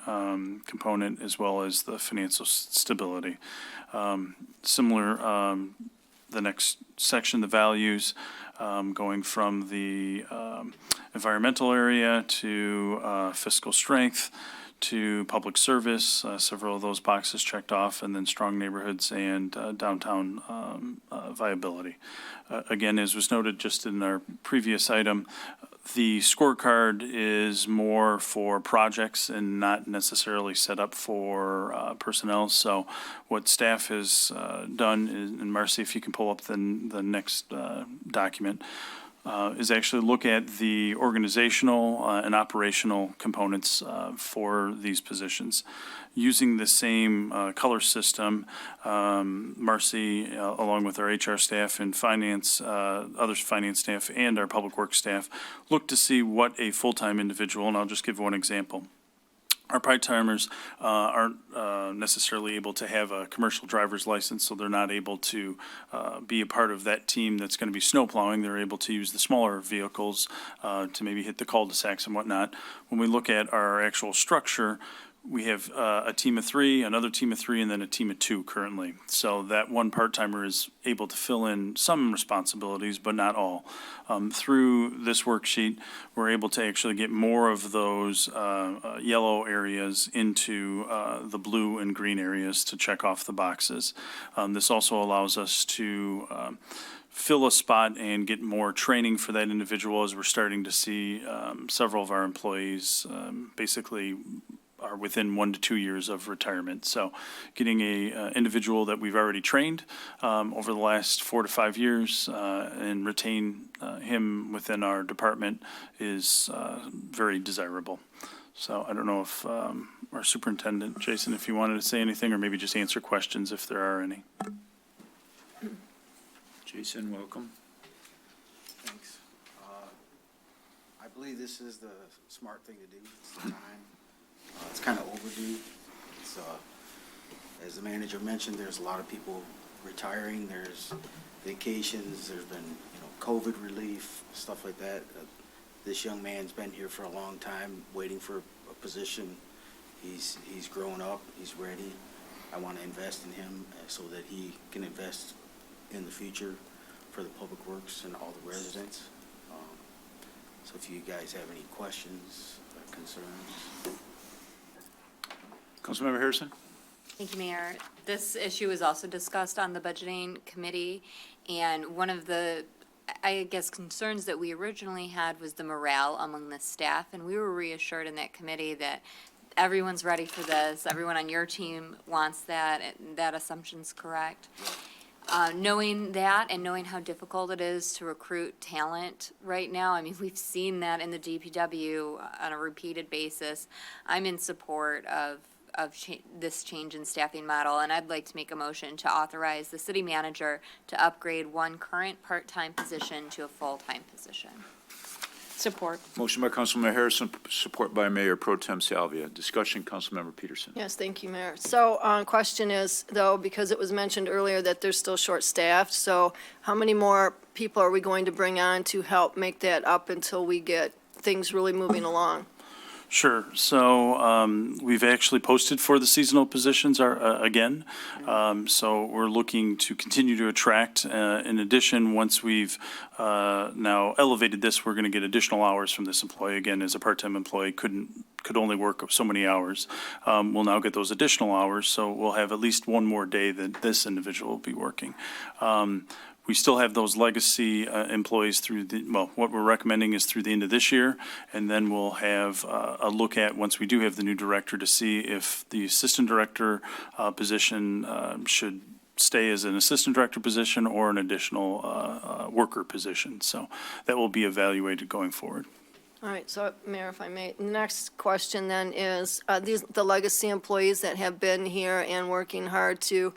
component as well as the financial stability. Similar, the next section, the values, going from the environmental area to fiscal strength to public service, several of those boxes checked off, and then strong neighborhoods and downtown viability. Again, as was noted just in our previous item, the scorecard is more for projects and not necessarily set up for personnel. So what staff has done is, and Marcy, if you can pull up the next document, is actually look at the organizational and operational components for these positions. Using the same color system, Marcy, along with our HR staff and finance, other finance staff and our public works staff, look to see what a full-time individual, and I'll just give one example. Our part-timers aren't necessarily able to have a commercial driver's license, so they're not able to be a part of that team that's going to be snow plowing. They're able to use the smaller vehicles to maybe hit the cul-de-sacs and whatnot. When we look at our actual structure, we have a team of 3, another team of 3, and then a team of 2 currently. So that one part-timer is able to fill in some responsibilities, but not all. Through this worksheet, we're able to actually get more of those yellow areas into the blue and green areas to check off the boxes. This also allows us to fill a spot and get more training for that individual, as we're starting to see several of our employees basically are within 1 to 2 years of retirement. So getting a individual that we've already trained over the last 4 to 5 years and retain him within our department is very desirable. So I don't know if our superintendent, Jason, if you wanted to say anything, or maybe just answer questions if there are any. Jason, welcome. Thanks. I believe this is the smart thing to do. It's the time. It's kind of overdue. It's, as the manager mentioned, there's a lot of people retiring. There's vacations. There's been, COVID relief, stuff like that. This young man's been here for a long time, waiting for a position. He's grown up. He's ready. I want to invest in him so that he can invest in the future for the public works and all the residents. So if you guys have any questions or concerns. Councilmember Harrison? Thank you, Mayor. This issue was also discussed on the budgeting committee, and one of the, I guess, concerns that we originally had was the morale among the staff, and we were reassured in that committee that everyone's ready for this, everyone on your team wants that, and that assumption's correct. Knowing that and knowing how difficult it is to recruit talent right now, I mean, we've seen that in the DPW on a repeated basis. I'm in support of this change in staffing model, and I'd like to make a motion to authorize the city manager to upgrade one current part-time position to a full-time position. Support. Motion by Councilmember Harrison, support by Mayor Pro Tem Salvia. Discussion, Councilmember Peterson. Yes, thank you, Mayor. So, question is, though, because it was mentioned earlier that they're still short-staffed, so how many more people are we going to bring on to help make that up until we get things really moving along? Sure. So we've actually posted for the seasonal positions again. So we're looking to continue to attract. In addition, once we've now elevated this, we're going to get additional hours from this employee. Again, as a part-time employee, could only work so many hours. We'll now get those additional hours, so we'll have at least one more day that this individual will be working. We still have those legacy employees through what we're recommending is through the end of this year, and then we'll have a look at, once we do have the new director, to see if the assistant director position should stay as an assistant director position or an additional worker position. So that will be evaluated going forward. All right, so Mayor, if I may, the next question then is, the legacy employees that have been here and working hard to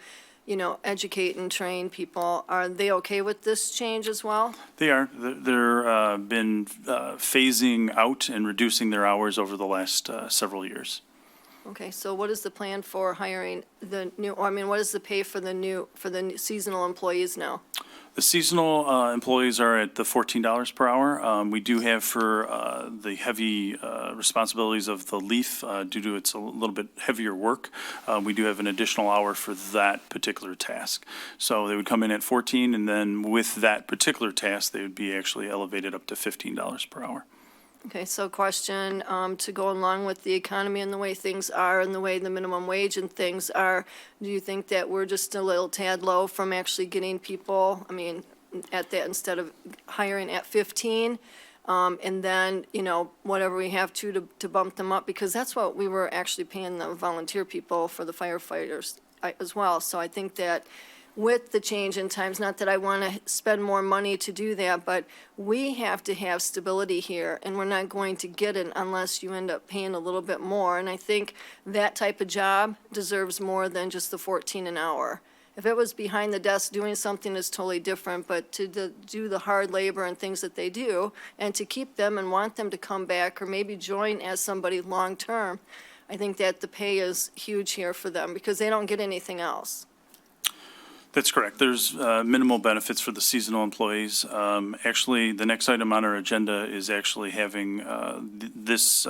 educate and train people, are they okay with this change as well? They are. They're been phasing out and reducing their hours over the last several years. Okay, so what is the plan for hiring the new, what is the pay for the seasonal employees now? The seasonal employees are at the $14 per hour. We do have for the heavy responsibilities of the leaf, due to it's a little bit heavier work, we do have an additional hour for that particular task. So they would come in at 14, and then with that particular task, they would be actually elevated up to $15 per hour. Okay, so question, to go along with the economy and the way things are and the way the minimum wage and things are, do you think that we're just a little tad low from actually getting people, at that, instead of hiring at 15? And then, whatever we have to bump them up, because that's what we were actually paying the volunteer people for the firefighters as well. So I think that with the change in times, not that I want to spend more money to do that, but we have to have stability here, and we're not going to get it unless you end up paying a little bit more. And I think that type of job deserves more than just the 14 an hour. If it was behind the desk doing something is totally different, but to do the hard labor and things that they do, and to keep them and want them to come back or maybe join as somebody long-term, I think that the pay is huge here for them because they don't get anything else. That's correct. There's minimal benefits for the seasonal employees. Actually, the next item on our agenda is actually having this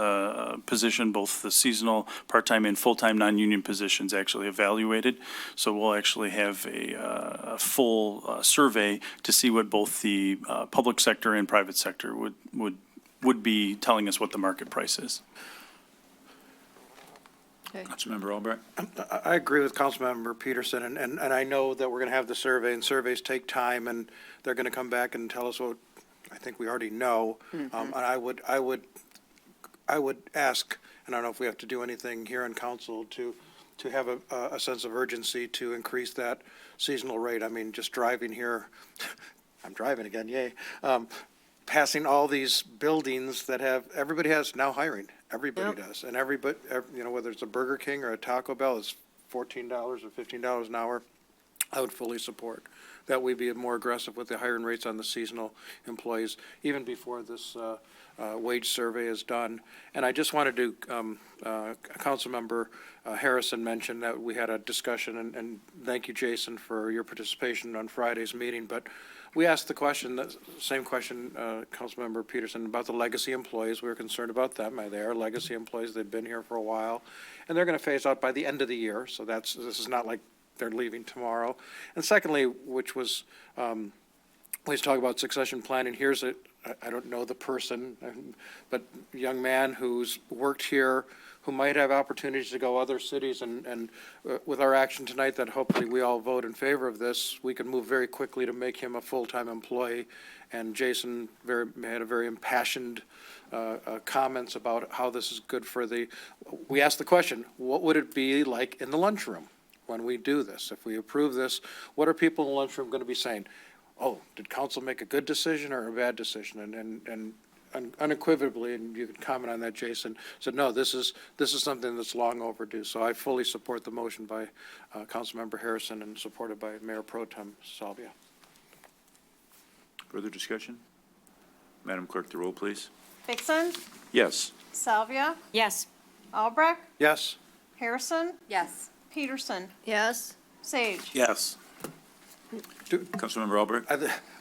position, both the seasonal, part-time, and full-time non-union positions actually evaluated. So we'll actually have a full survey to see what both the public sector and private sector would be telling us what the market price is. Councilmember Albrecht? I agree with Councilmember Peterson, and I know that we're going to have the survey, and surveys take time, and they're going to come back and tell us what I think we already know. And I would ask, and I don't know if we have to do anything here in council to have a sense of urgency to increase that seasonal rate. I mean, just driving here, I'm driving again, yay. Passing all these buildings that have, everybody has now hiring. Everybody does. And everybody, whether it's a Burger King or a Taco Bell, it's $14 or $15 an hour. I would fully support that we be more aggressive with the hiring rates on the seasonal employees, even before this wage survey is done. And I just wanted to, Councilmember Harrison mentioned that we had a discussion, and thank you, Jason, for your participation on Friday's meeting. But we asked the question, the same question, Councilmember Peterson, about the legacy employees. We were concerned about them. They are legacy employees. They've been here for a while, and they're going to phase out by the end of the year. So this is not like they're leaving tomorrow. And secondly, which was, we talk about succession planning. Here's I don't know the person, but a young man who's worked here, who might have opportunities to go other cities, and with our action tonight, that hopefully we all vote in favor of this, we can move very quickly to make him a full-time employee. And Jason had a very impassioned comments about how this is good for we asked the question, what would it be like in the lunchroom when we do this? If we approve this, what are people in the lunchroom going to be saying? Oh, did council make a good decision or a bad decision? And unequivocally, and you could comment on that, Jason, said, no, this is something that's long overdue. So I fully support the motion by Councilmember Harrison and supported by Mayor Pro Tem Salvia. Further discussion? Madam Clerk, the roll, please. Vixen, Yes. Salvia, Yes. Albrecht, Yes. Harrison, Yes. Peterson, Yes? Sage. Yes. Councilmember Albrecht?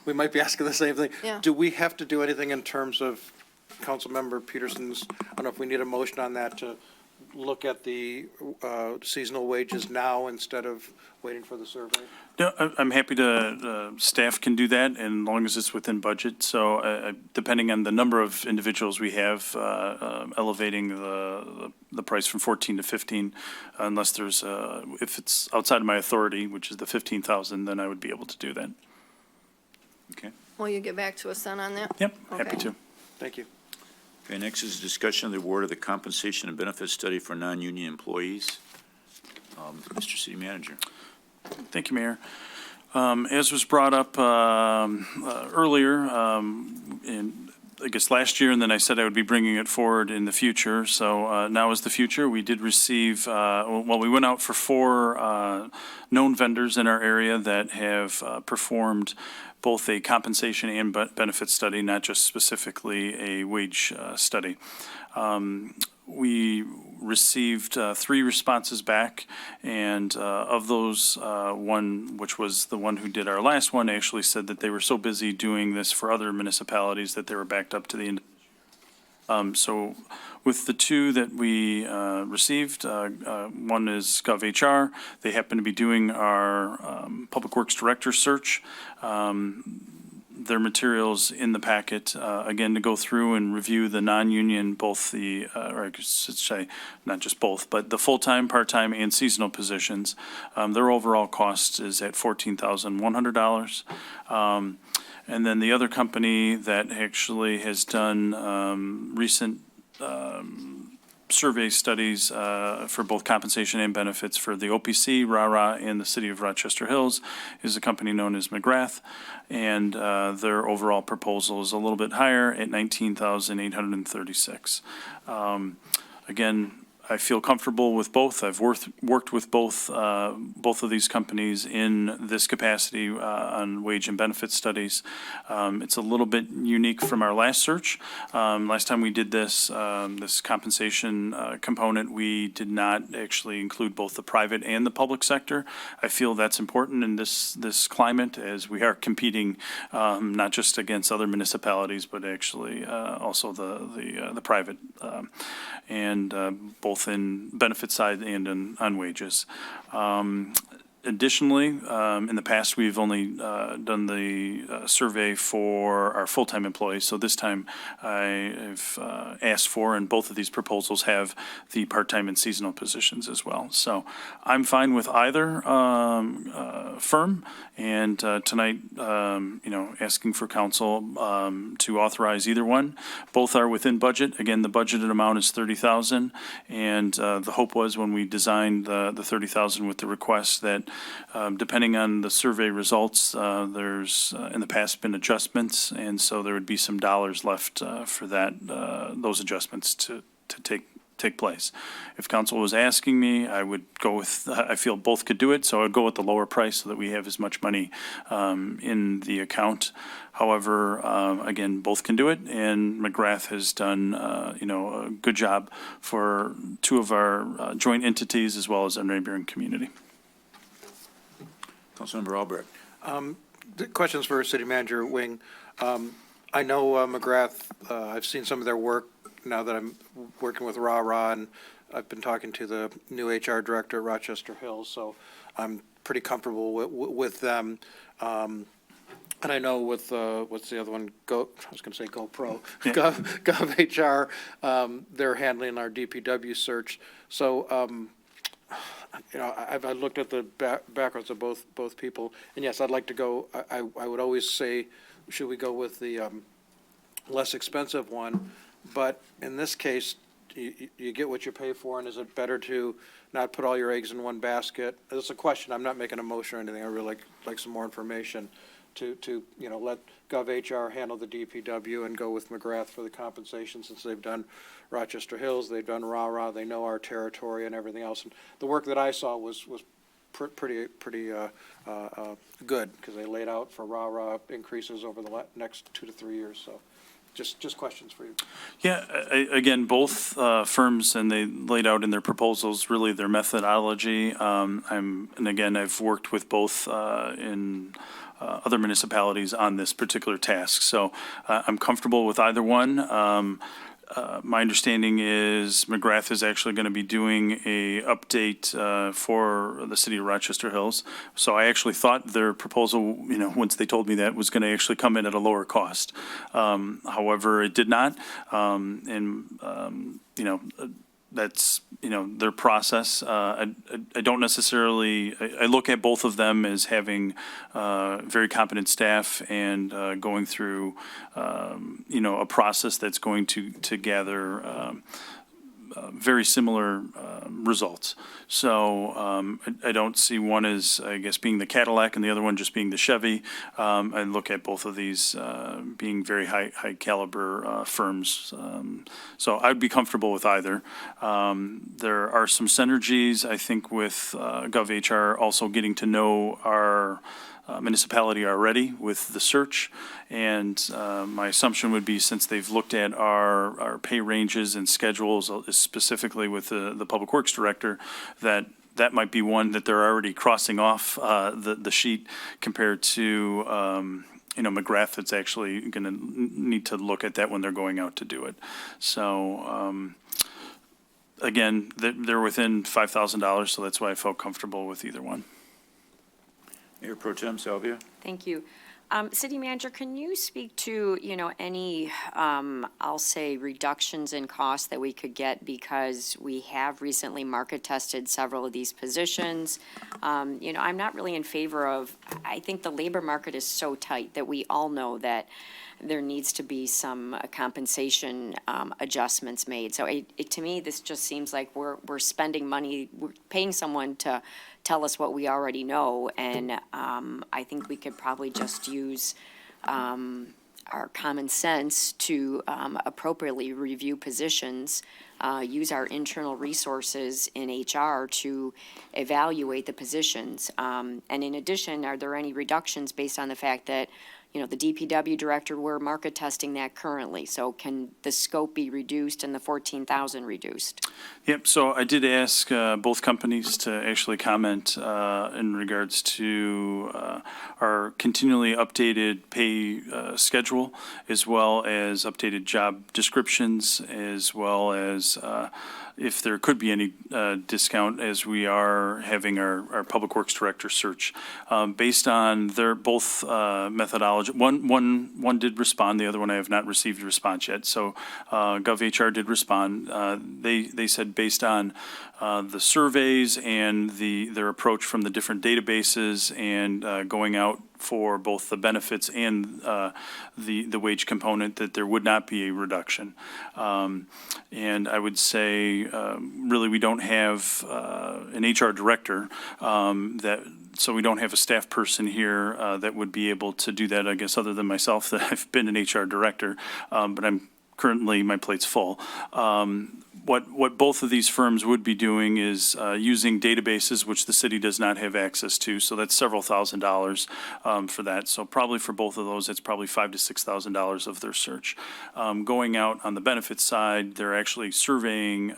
We might be asking the same thing. Yeah. Do we have to do anything in terms of Councilmember Peterson's, I don't know if we need a motion on that to look at the seasonal wages now instead of waiting for the survey? No, I'm happy to, staff can do that, and as long as it's within budget. So depending on the number of individuals we have, elevating the price from 14 to 15, unless there's, if it's outside of my authority, which is the 15,000, then I would be able to do that. Okay. Will you get back to us then on that? Yep, happy Okay. to. Thank you. Okay, next is discussion of the award of the compensation and benefits study for non-union employees. Mr. City Manager. Thank you, Mayor. As was brought up earlier, in, I guess, last year, and then I said I would be bringing it forward in the future. So now is the future. We did receive, we went out for 4 known vendors in our area that have performed both a compensation and benefit study, not just specifically a wage study. We received 3 responses back, and of those, one, which was the one who did our last one, actually said that they were so busy doing this for other municipalities that they were backed up to the end. So with the 2 that we received, one is GovHR. They happen to be doing our Public Works Director search. Their materials in the packet, again, to go through and review the non-union, both the, or I should say, not just both, but the full-time, part-time, and seasonal positions. Their overall cost is at $14,100. And then the other company that actually has done recent survey studies for both compensation and benefits for the OPC, RARA, and the City of Rochester Hills is a company known as McGrath, and their overall proposal is a little bit higher at $19,836. Again, I feel comfortable with both. I've worked with both of these companies in this capacity on wage and benefit studies. It's a little bit unique from our last search. Last time we did this, this compensation component, we did not actually include both the private and the public sector. I feel that's important in this climate, as we are competing not just against other municipalities, but actually also the private, and both in benefit side and on wages. Additionally, in the past, we've only done the survey for our full-time employees. So this time I've asked for, and both of these proposals have the part-time and seasonal positions as well. So I'm fine with either firm. And tonight, asking for council to authorize either one. Both are within budget. Again, the budgeted amount is $30,000. And the hope was when we designed the $30,000 with the request that depending on the survey results, there's in the past been adjustments, and so there would be some dollars left for that those adjustments to take place. If council was asking me, I would go with, I feel both could do it, so I would go with the lower price so that we have as much money in the account. However, again, both can do it, and McGrath has done, a good job for two of our joint entities as well as our neighboring community. Councilmember Albrecht. The questions for City Manager Wing. I know McGrath, I've seen some of their work now that I'm working with RAH, and I've been talking to the new HR director at Rochester Hills, so I'm pretty comfortable with them. And I know with, what's the other one? I was going to say GoPro, Yeah. GovHR, they're handling our DPW search. So, I've looked at the backgrounds of both people, and yes, I'd like to go. I would always say, should we go with the less expensive one? But in this case, you get what you pay for, and is it better to not put all your eggs in one basket? It's a question. I'm not making a motion or anything. I really like some more information to let GovHR handle the DPW and go with McGrath for the compensation, since they've done Rochester Hills, they've done RAH, they know our territory and everything else. And the work that I saw was pretty good, because they laid out for RAH increases over the next 2 to 3 years. So just questions for you. Yeah, again, both firms, and they laid out in their proposals really their methodology. And again, I've worked with both in other municipalities on this particular task. So I'm comfortable with either one. My understanding is McGrath is actually going to be doing a update for the city of Rochester Hills. So I actually thought their proposal, once they told me that, was going to actually come in at a lower cost. However, it did not. That's, their process. I don't necessarily, I look at both of them as having very competent staff and going through, a process that's going to gather very similar results. So I don't see one as, I guess, being the Cadillac and the other one just being the Chevy. I look at both of these being very high caliber firms. So I'd be comfortable with either. There are some synergies, I think, with GovHR also getting to know our municipality already with the search. And my assumption would be, since they've looked at our pay ranges and schedules, specifically with the Public Works Director, that might be one that they're already crossing off the sheet, compared to McGrath that's actually going to need to look at that when they're going out to do it. So again, they're within $5,000, so that's why I felt comfortable with either one. Mayor Pro Tem Salvia. Thank you. City Manager, can you speak to, any, I'll say, reductions in costs that we could get, because we have recently market tested several of these positions? I'm not really in favor of, I think the labor market is so tight that we all know that there needs to be some compensation adjustments made. So to me, this just seems like we're spending money, we're paying someone to tell us what we already know, and I think we could probably just use our common sense to appropriately review positions, use our internal resources in HR to evaluate the positions. And in addition, are there any reductions based on the fact that, you know, the DPW director, we're market testing that currently. So can the scope be reduced and the 14,000 reduced? Yep, so I did ask both companies to actually comment in regards to our continually updated pay schedule, as well as updated job descriptions, as well as if there could be any discount as we are having our Public Works Director search. Based on their both methodology, one did respond, the other one I have not received a response yet. So GovHR did respond. They said based on the surveys and their approach from the different databases and going out for both the benefits and the wage component, that there would not be a reduction. And I would say, really, we don't have an HR director so we don't have a staff person here that would be able to do that, I guess, other than myself, that I've been an HR director, but I'm currently, my plate's full. What both of these firms would be doing is using databases, which the city does not have access to, so that's several $1,000s for that. So probably for both of those, it's probably $5,000 to $6,000 of their search. Going out on the benefits side, they're actually surveying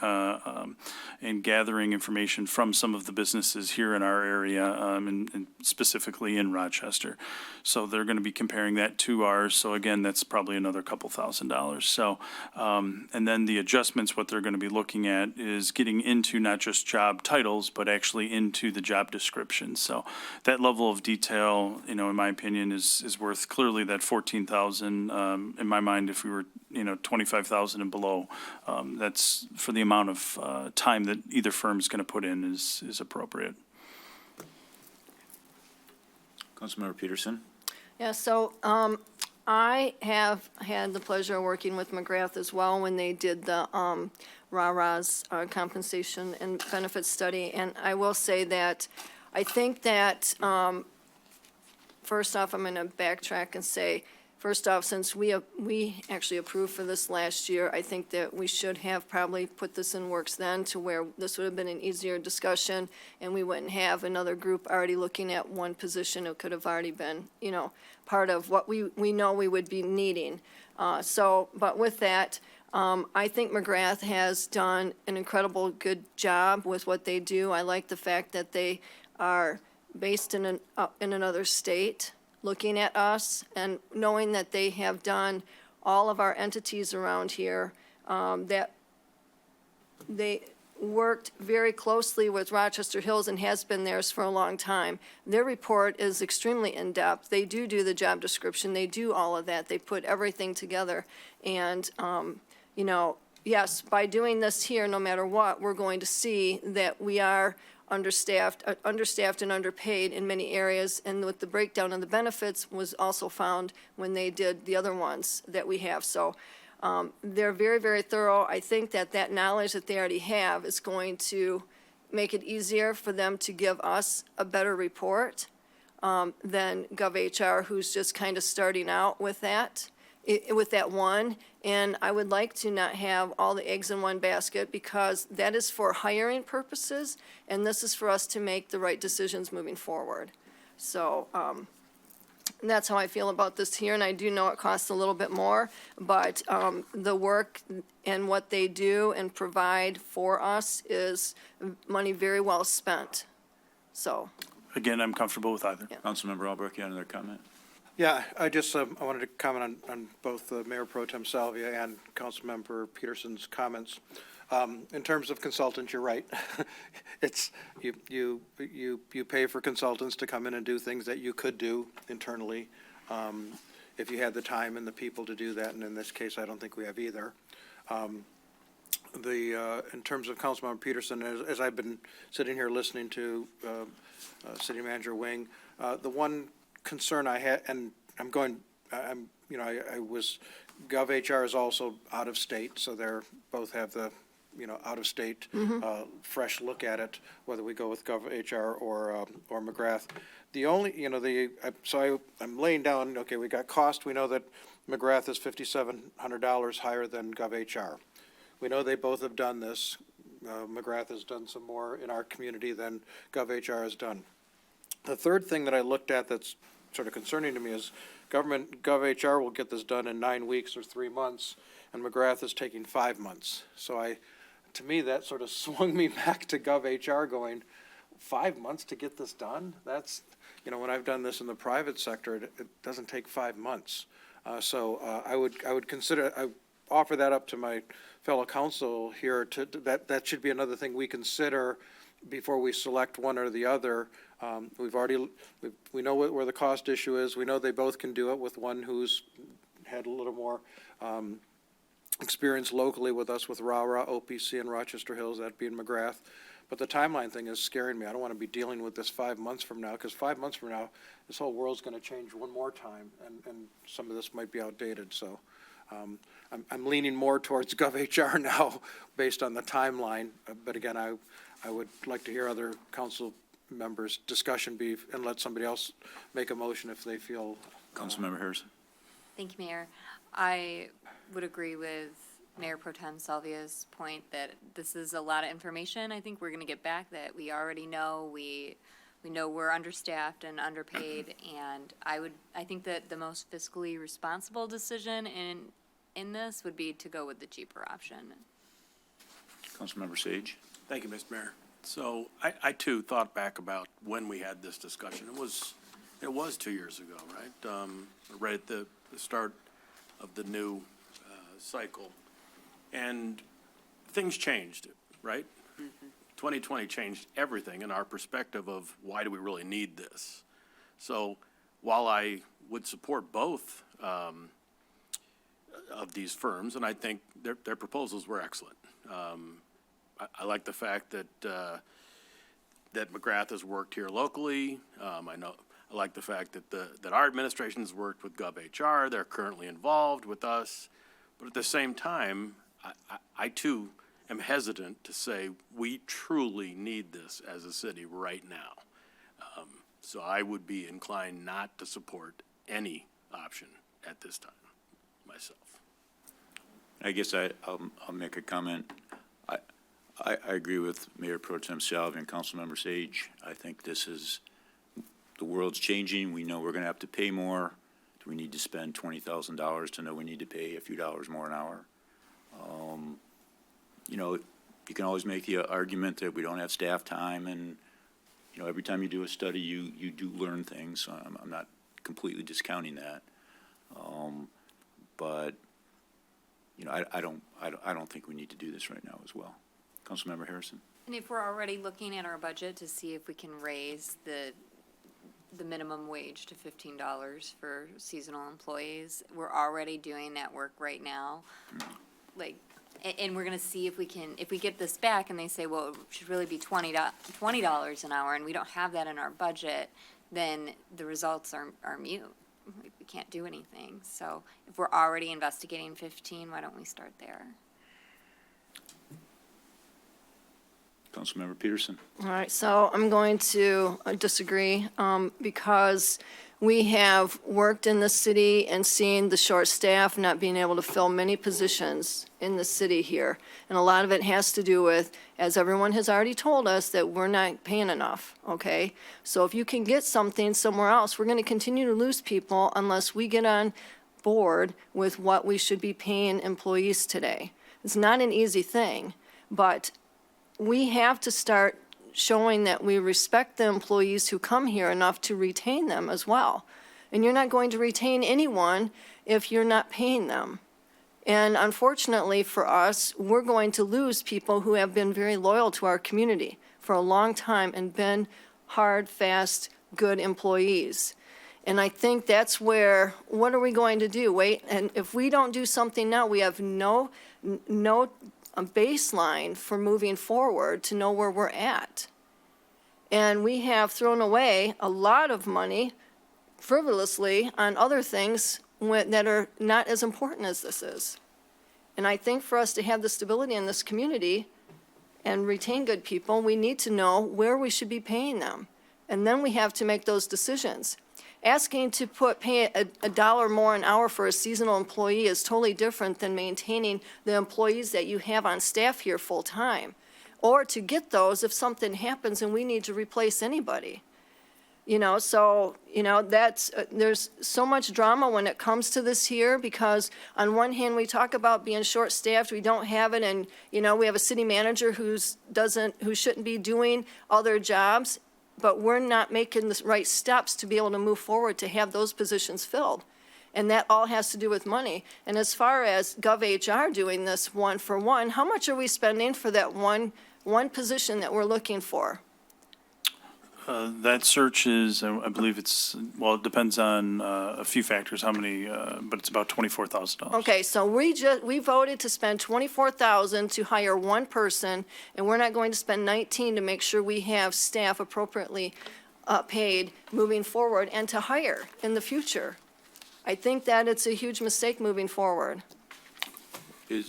and gathering information from some of the businesses here in our area, and specifically in Rochester. So they're going to be comparing that to ours. So again, that's probably another couple $1,000s. So, and then the adjustments, what they're going to be looking at is getting into not just job titles, but actually into the job description. So that level of detail, you know, in my opinion, is worth clearly that 14,000. In my mind, if we were, 25,000 and below, that's for the amount of time that either firm is going to put in is appropriate. Councilmember Peterson? Yeah, so I have had the pleasure of working with McGrath as well when they did the RARA's compensation and benefits study. And I will say that I think that, first off, I'm going to backtrack and say, first off, since we actually approved for this last year, I think that we should have probably put this in works then to where this would have been an easier discussion and we wouldn't have another group already looking at one position. It could have already been, part of what we know we would be needing. But with that, I think McGrath has done an incredible good job with what they do. I like the fact that they are based in another state, looking at us and knowing that they have done all of our entities around here, that they worked very closely with Rochester Hills and has been theirs for a long time. Their report is extremely in-depth. They do the job description. They do all of that. They put everything together. And, yes, by doing this here, no matter what, we're going to see that we are understaffed and underpaid in many areas, and with the breakdown of the benefits was also found when they did the other ones that we have. So they're very, very thorough. I think that knowledge that they already have is going to make it easier for them to give us a better report than GovHR, who's just kind of starting out with that one. And I would like to not have all the eggs in one basket, because that is for hiring purposes, and this is for us to make the right decisions moving forward. So that's how I feel about this here, and I do know it costs a little bit more, but the work and what they do and provide for us is money very well spent. So. Again, I'm comfortable with either. Yeah. Councilmember Albrecht, you had another comment? Yeah, I just, I wanted to comment on both Mayor Pro Tem Salvia and Councilmember Peterson's comments. In terms of consultants, you're right. It's, you pay for consultants to come in and do things that you could do internally, if you had the time and the people to do that, and in this case, I don't think we have either. In terms of Councilmember Peterson, as I've been sitting here listening to City Manager Wing, the one concern I had, and GovHR is also out of state, so they're both have the out-of-state, fresh look at it, whether we go with GovHR or McGrath. The only, I'm laying down, okay, we got cost, we know that McGrath is $5,700 higher than GovHR. We know they both have done this. McGrath has done some more in our community than GovHR has done. The third thing that I looked at that's sort of concerning to me is GovHR will get this done in 9 weeks or 3 months, and McGrath is taking 5 months. So to me, that sort of swung me back to GovHR going, 5 months to get this done? That's, when I've done this in the private sector, it doesn't take 5 months. So I would consider, I offer that up to my fellow council here that should be another thing we consider before we select one or the other. We know where the cost issue is. We know they both can do it with one who's had a little more experience locally with us with RAWA, OPC, and Rochester Hills, that being McGrath. But the timeline thing is scaring me. I don't want to be dealing with this 5 months from now, because 5 months from now, this whole world's going to change one more time, and some of this might be outdated. So I'm leaning more towards GovHR now based on the timeline. But again, I would like to hear other council members' discussion and let somebody else make a motion if they feel. Councilmember Harrison. Thank you, Mayor. I would agree with Mayor Pro Tem Salvia's point that this is a lot of information. I think we're going to get back that we already know. We know we're understaffed and underpaid, and I think that the most fiscally responsible decision in this would be to go with the cheaper option. Councilmember Sage. Thank you, Mr. Mayor. So I too thought back about when we had this discussion. It was 2 years ago, right? Right at the start of the new cycle. And things changed, right? 2020 changed everything in our perspective of why do we really need this. So while I would support both of these firms, and I think their proposals were excellent. I like the fact that McGrath has worked here locally. I like the fact that our administration has worked with GovHR. They're currently involved with us. But at the same time, I too am hesitant to say we truly need this as a city right now. So I would be inclined not to support any option at this time myself. I guess I'll make a comment. I agree with Mayor Pro Tem Salvi and Councilmember Sage. I think the world's changing. We know we're going to have to pay more. Do we need to spend $20,000 to know we need to pay a few dollars more an hour? You can always make the argument that we don't have staff time, and every time you do a study, you do learn things. So I'm not completely discounting that, but I don't think we need to do this right now as well. Councilmember Harrison. And if we're already looking at our budget to see if we can raise the minimum wage to $15 for seasonal employees, we're already doing that work right now. And we're going to see if we get this back and they say, well, it should really be $20 an hour, and we don't have that in our budget, then the results are mute. We can't do anything. So if we're already investigating 15, why don't we start there? Councilmember Peterson. All right, so I'm going to disagree because we have worked in the city and seen the short staff not being able to fill many positions in the city here. And a lot of it has to do with, as everyone has already told us, that we're not paying enough, okay? So if you can get something somewhere else, we're going to continue to lose people unless we get on board with what we should be paying employees today. It's not an easy thing, but we have to start showing that we respect the employees who come here enough to retain them as well. And you're not going to retain anyone if you're not paying them. And unfortunately for us, we're going to lose people who have been very loyal to our community for a long time and been hard, fast, good employees. And I think that's where, what are we going to do? Wait, and if we don't do something now, we have no a baseline for moving forward to know where we're at. And we have thrown away a lot of money frivolously on other things that are not as important as this is. And I think for us to have the stability in this community and retain good people, we need to know where we should be paying them. And then we have to make those decisions. Asking to pay a dollar more an hour for a seasonal employee is totally different than maintaining the employees that you have on staff here full-time. Or to get those if something happens and we need to replace anybody. So, there's so much drama when it comes to this here, because on one hand, we talk about being short-staffed, we don't have it, and, we have a city manager who shouldn't be doing all their jobs, but we're not making the right steps to be able to move forward to have those positions filled. And that all has to do with money. And as far as GovHR doing this one-for-one, how much are we spending for that one position that we're looking for? That search is, I believe it depends on a few factors, how many, but it's about $24,000. Okay, so we voted to spend $24,000 to hire one person, and we're not going to spend 19 to make sure we have staff appropriately paid moving forward and to hire in the future. I think that it's a huge mistake moving forward. I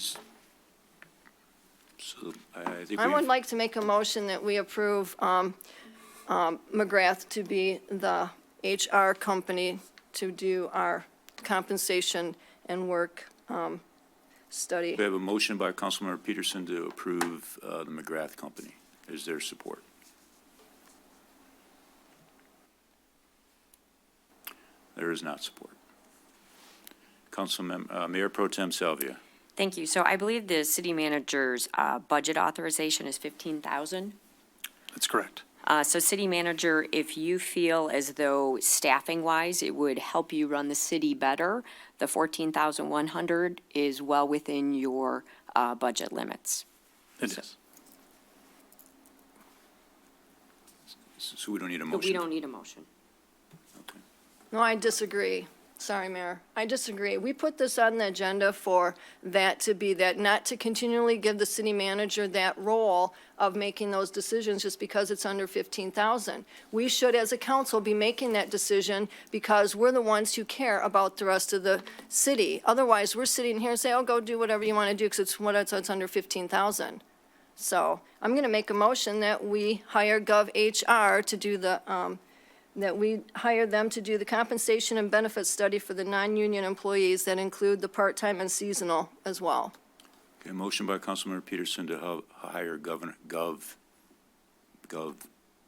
would like to make a motion that we approve McGrath to be the HR company to do our compensation and work study. We have a motion by Councilmember Peterson to approve the McGrath Company. Is there support? There is not support. Mayor Pro Tem Salvia. Thank you. So I believe the city manager's budget authorization is 15,000. That's correct. So city manager, if you feel as though staffing-wise it would help you run the city better, the 14,100 is well within your budget limits. It is. So we don't need a motion? But we don't need a motion. Okay. No, I disagree. Sorry, Mayor. I disagree. We put this on the agenda for that to be that, not to continually give the city manager that role of making those decisions just because it's under 15,000. We should, as a council, be making that decision because we're the ones who care about the rest of the city. Otherwise, we're sitting here and say, oh, go do whatever you want to do because it's under 15,000. So I'm going to make a motion that we hire GovHR to do that we hire them to do the compensation and benefits study for the non-union employees that include the part-time and seasonal as well. Okay, motion by Councilmember Peterson to hire HR.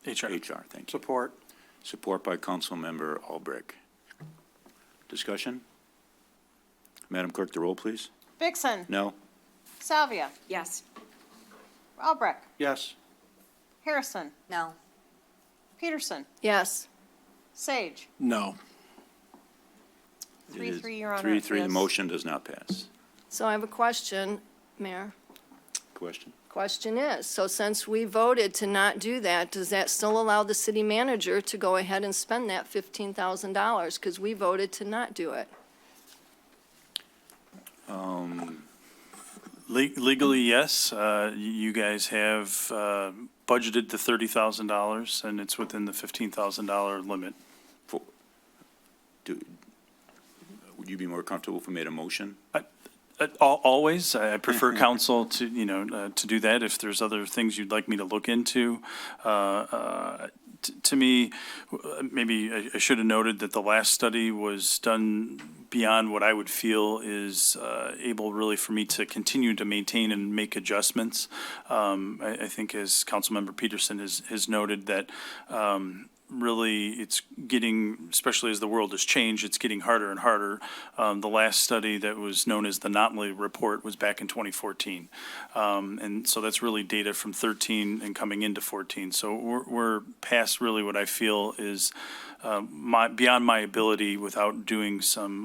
Thank you. Support. Support by Councilmember Albrecht. Discussion? Madam Clerk, the roll, please. Vixen. No? Salvia. Yes. Albrecht. Yes. Harrison. No. Peterson. Yes. Sage. No. 3-3, Your Honor. 3-3, the Yes. motion does not pass. So I have a question, Mayor. Question? Question is, so since we voted to not do that, does that still allow the city manager to go ahead and spend that $15,000? Because we voted to not do it. Legally, yes. You guys have budgeted the $30,000, and it's within the $15,000 limit. Would you be more comfortable if we made a motion? Always, I prefer council to, to do that. If there's other things you'd like me to look into. To me, maybe I should have noted that the last study was done beyond what I would feel is able really for me to continue to maintain and make adjustments. I think as Councilmember Peterson has noted that really it's getting, especially as the world has changed, it's getting harder and harder. The last study that was known as the Notley Report was back in 2014. And so that's really data from 13 and coming into 14. So we're past really what I feel is beyond my ability without doing some,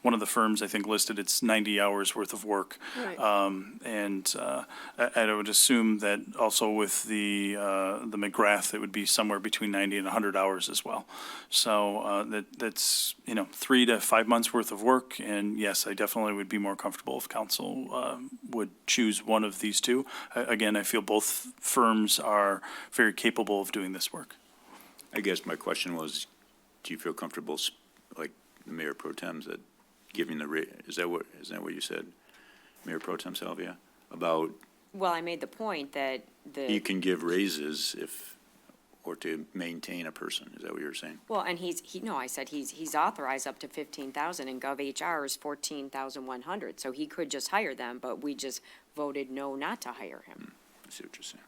one of the firms I think listed it's 90 hours worth of work. Right. And I would assume that also with the McGrath, it would be somewhere between 90 and 100 hours as well. So that's 3 to 5 months worth of work. And yes, I definitely would be more comfortable if council would choose one of these two. Again, I feel both firms are very capable of doing this work. I guess my question was, do you feel comfortable, like the Mayor Pro Tem said, giving the rate? Is that what you said? Mayor Pro Tem Salvia, about Well, I made the point that you can give raises if, or to maintain a person. Is that what you're saying? well, and I said he's authorized up to 15,000 and GovHR is 14,100. So he could just hire them, but we just voted no not to hire him. I see what you're saying.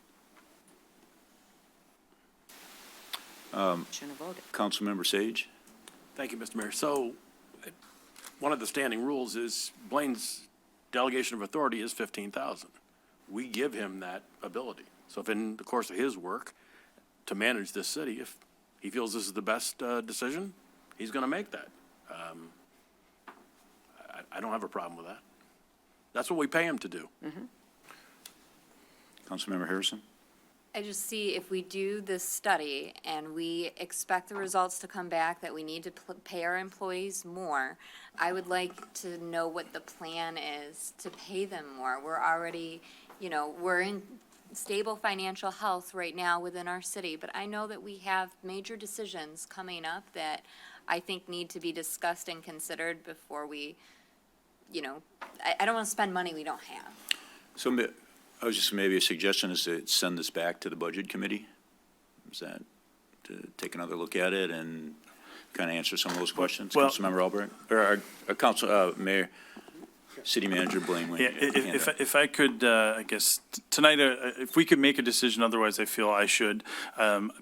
Shouldn't have voted. Councilmember Sage? Thank you, Mr. Mayor. So, one of the standing rules is Blaine's delegation of authority is 15,000. We give him that ability. So if in the course of his work to manage this city, if he feels this is the best decision, he's going to make that. I don't have a problem with that. That's what we pay him to do. Councilmember Harrison? I just see if we do this study and we expect the results to come back that we need to pay our employees more, I would like to know what the plan is to pay them more. We're already, we're in stable financial health right now within our city, but I know that we have major decisions coming up that I think need to be discussed and considered before we, I don't want to spend money we don't have. So I was just, maybe a suggestion is to send this back to the Budget Committee? Is that, to take another look at it and kind of answer some of those questions? Well- Councilmember Albright, or Mayor, City Manager Blaine Wayne. Yeah, if I could, I guess, tonight, if we could make a decision, otherwise I feel I should.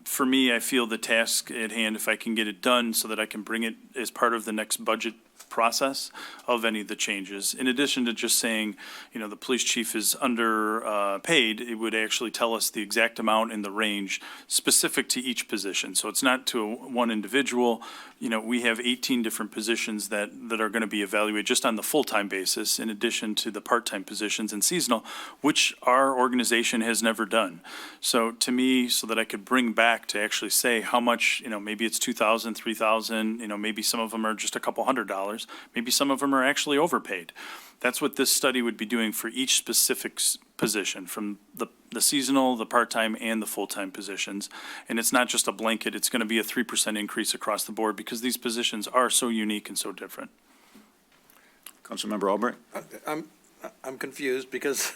For me, I feel the task at hand, if I can get it done so that I can bring it as part of the next budget process of any of the changes. In addition to just saying, the police chief is underpaid, it would actually tell us the exact amount and the range specific to each position. So it's not to one individual. We have 18 different positions that are going to be evaluated just on the full-time basis, in addition to the part-time positions and seasonal, which our organization has never done. So to me, so that I could bring back to actually say how much, maybe it's 2,000, 3,000, maybe some of them are just a couple $100. Maybe some of them are actually overpaid. That's what this study would be doing for each specific position, from the seasonal, the part-time, and the full-time positions. And it's not just a blanket, it's going to be a 3% increase across the board because these positions are so unique and so different. Councilmember Albright? I'm confused because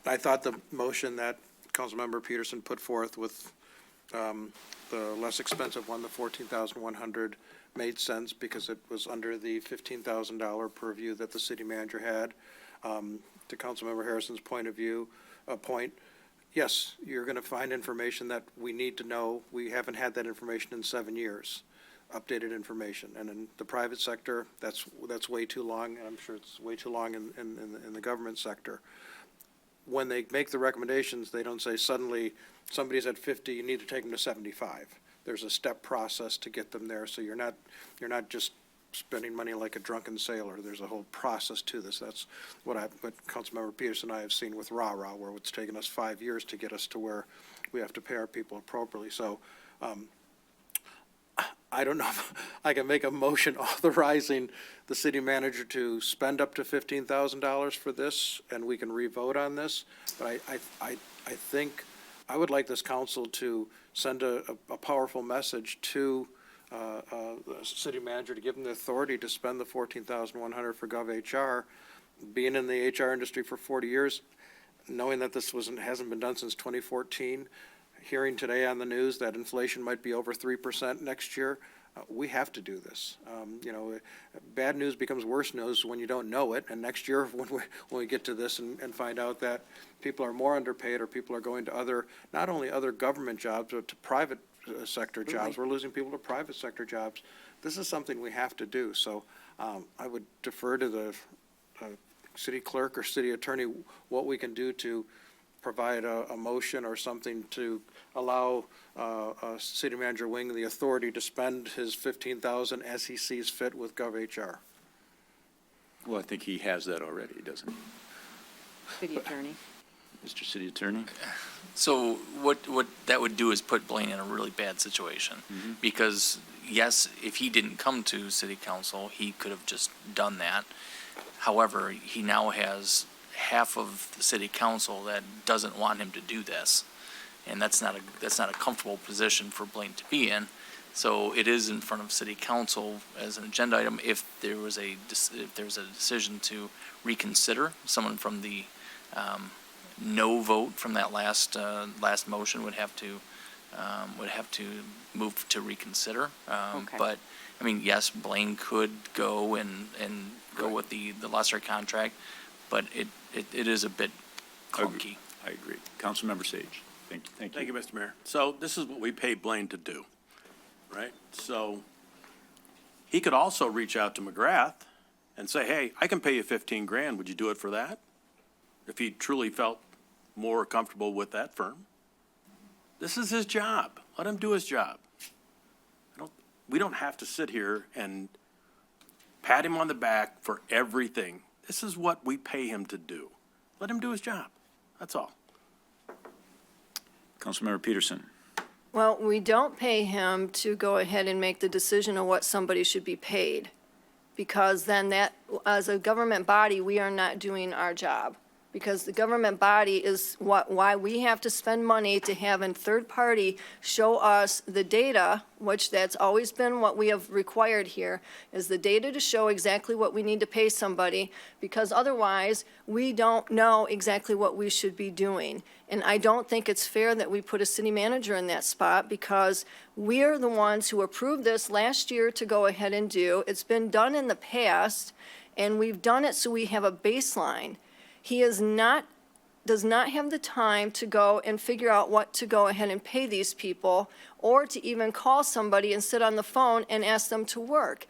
I thought the motion that Councilmember Peterson put forth with the less expensive one, the 14,100, made sense because it was under the $15,000 purview that the city manager had. To Councilmember Harrison's point, yes, you're going to find information that we need to know. We haven't had that information in 7 years, updated information. And in the private sector, that's way too long, and I'm sure it's way too long in the government sector. When they make the recommendations, they don't say suddenly somebody's at 50, you need to take them to 75. There's a step process to get them there, so you're not just spending money like a drunken sailor. There's a whole process to this. That's what Councilmember Peterson and I have seen with RAH, where it's taken us 5 years to get us to where we have to pay our people appropriately. So I don't know if I can make a motion authorizing the city manager to spend up to $15,000 for this, and we can re-vote on this. But I think I would like this council to send a powerful message to the city manager to give them the authority to spend the $14,100 for GovHR. Being in the HR industry for 40 years, knowing that this hasn't been done since 2014, hearing today on the news that inflation might be over 3% next year, we have to do this. Bad news becomes worse news when you don't know it. And next year, when we get to this and find out that people are more underpaid or people are going to not only other government jobs, but to private sector jobs. We're losing people to private sector jobs. This is something we have to do. So I would defer to the city clerk or city attorney what we can do to provide a motion or something to allow City Manager Wing the authority to spend his $15,000 as he sees fit with GovHR. Well, I think he has that already, doesn't he? City attorney. Mr. City Attorney? So what that would do is put Blaine in a really bad situation. Because, yes, if he didn't come to city council, he could have just done that. However, he now has half of the city council that doesn't want him to do this. And that's not a comfortable position for Blaine to be in. So it is in front of city council as an agenda item if there was a decision to reconsider. Someone from the no vote from that last motion would have to move to reconsider. Okay. But, I mean, yes, Blaine could go and go with the lesser contract, but it is a bit clunky. I agree. Councilmember Sage. Thank you. Thank you, Mr. Mayor. So this is what we pay Blaine to do, right? So he could also reach out to McGrath and say, hey, I can pay you 15 grand. Would you do it for that? If he truly felt more comfortable with that firm. This is his job. Let him do his job. We don't have to sit here and pat him on the back for everything. This is what we pay him to do. Let him do his job. That's all. Councilmember Peterson. Well, we don't pay him to go ahead and make the decision of what somebody should be paid, because then that, as a government body, we are not doing our job. Because the government body is why we have to spend money to have a third party show us the data, which that's always been what we have required here, is the data to show exactly what we need to pay somebody, because otherwise, we don't know exactly what we should be doing. And I don't think it's fair that we put a city manager in that spot, because we are the ones who approved this last year to go ahead and do. It's been done in the past, and we've done it so we have a baseline. He does not have the time to go and figure out what to go ahead and pay these people, or to even call somebody and sit on the phone and ask them to work.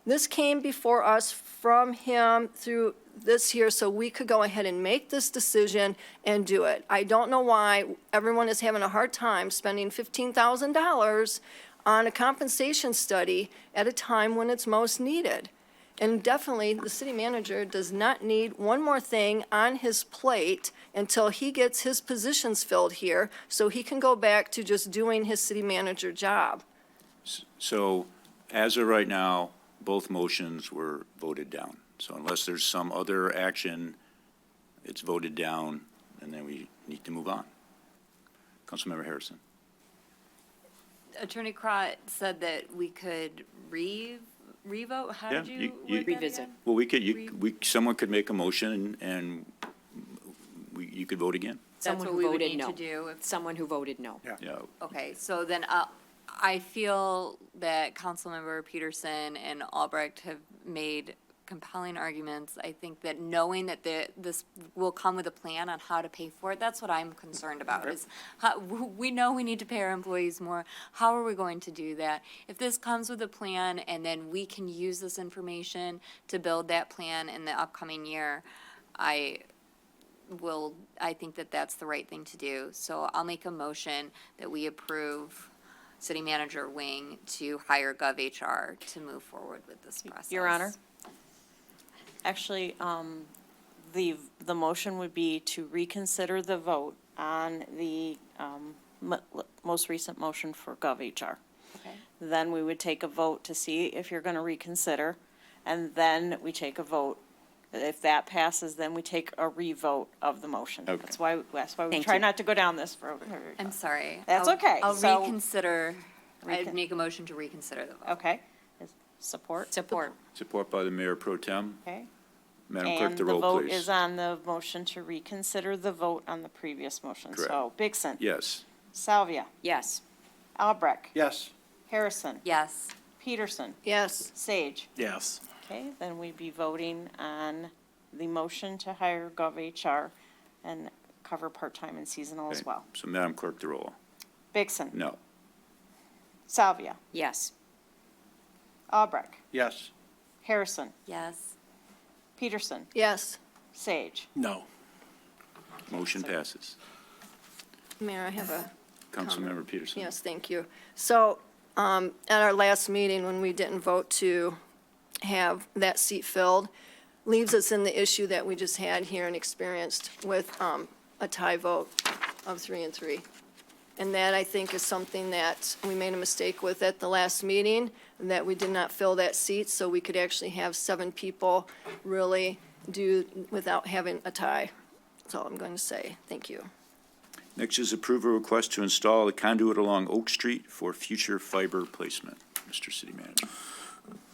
This came before us from him through this here, so we could go ahead and make this decision and do it. I don't know why everyone is having a hard time spending $15,000 on a compensation study at a time when it's most needed. And definitely, the city manager does not need one more thing on his plate until he gets his positions filled here, so he can go back to just doing his city manager job. So as of right now, both motions were voted down. So unless there's some other action, it's voted down, and then we need to move on. Councilmember Harrison. Attorney Crott said that we could revote? How Yeah, did you you- word that Revisit. again? Well, someone could make a motion, and you could vote again. That's Someone what who we would voted need to no. do. If- Someone who voted no. Yeah. Okay, so then I feel that Councilmember Peterson and Albrecht have made compelling arguments. I think that knowing that this will come with a plan on how to pay for it, that's what I'm concerned about, is we know we need to pay our employees more. How are we going to do that? If this comes with a plan and then we can use this information to build that plan in the upcoming year, I think that that's the right thing to do. So I'll make a motion that we approve City Manager Wing to hire GovHR to move forward with this process. Your Honor? Actually, the motion would be to reconsider the vote on the most recent motion for GovHR. Okay. Then we would take a vote to see if you're going to reconsider, and then we take a vote. If that passes, then we take a revote of the motion. Okay. That's why we Thank try you. not to go down this road. I'm sorry. That's I'll- okay. I'll So- reconsider, I'd make a motion to reconsider the vote. Okay. Support? Support. Support by the Mayor Pro Tem. Okay. Madam Clerk, the roll, And the vote please. is on the motion to reconsider the vote on the previous motion. Correct. So Bigson. Yes. Salvia. Yes. Albrecht. Yes. Harrison. Yes. Peterson. Yes. Sage. Yes. Okay, then we'd be voting on the motion to hire GovHR and cover part-time and seasonal as Okay. well. So Madam Clerk, the roll. Bigson. No. Salvia. Yes. Albrecht. Yes. Harrison. Yes. Peterson. Yes. Sage. No. Motion passes. Mayor, I have a Councilmember Peterson. Yes, thank you. So, at our last meeting, when we didn't vote to have that seat filled, leaves us in the issue that we just had here and experienced with a tie vote of 3-3. And that, I think, is something that we made a mistake with at the last meeting, that we did not fill that seat, so we could actually have 7 people really do without having a tie. That's all I'm going to say. Thank you. Next is approve a request to install a conduit along Oak Street for future fiber placement. Mr. City Manager.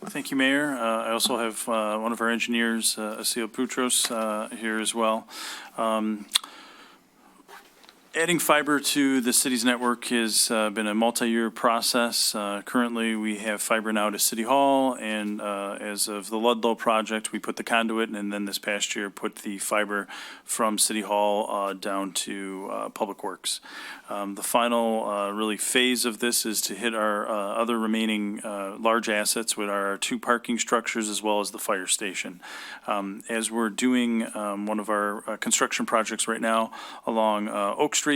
Thank you, Mayor. I also have one of our engineers, Asil Putros, here as well. Adding fiber to the city's network has been a multi-year process. Currently, we have fiber now to City Hall, and as of the Ludlow project, we put the conduit, and then this past year put the fiber from City Hall down to Public Works. The final really phase of this is to hit our other remaining large assets with our 2 parking structures as well as the fire station. As we're doing one of our construction projects right now along Oak Street,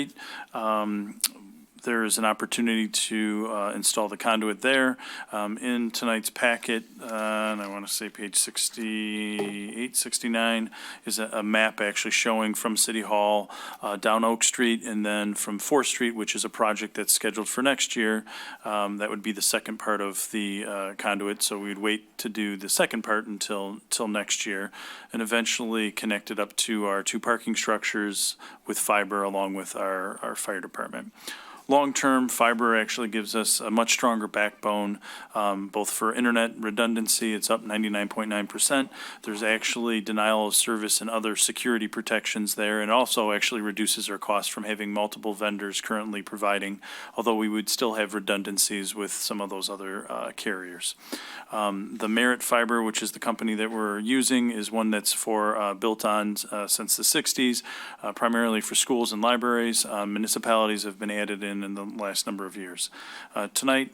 there is an opportunity to install the conduit there. In tonight's packet, and I want to say page 68, 69, is a map actually showing from City Hall down Oak Street, and then from 4th Street, which is a project that's scheduled for next year. That would be the second part of the conduit, so we'd wait to do the second part until next year, and eventually connect it up to our 2 parking structures with fiber along with our fire department. Long-term, fiber actually gives us a much stronger backbone, both for internet redundancy. It's up 99.9%. There's actually denial of service and other security protections there, and also actually reduces our cost from having multiple vendors currently providing, although we would still have redundancies with some of those other carriers. The Merit Fiber, which is the company that we're using, is one that's built on since the 60s, primarily for schools and libraries. Municipalities have been added in the last number of years. Tonight,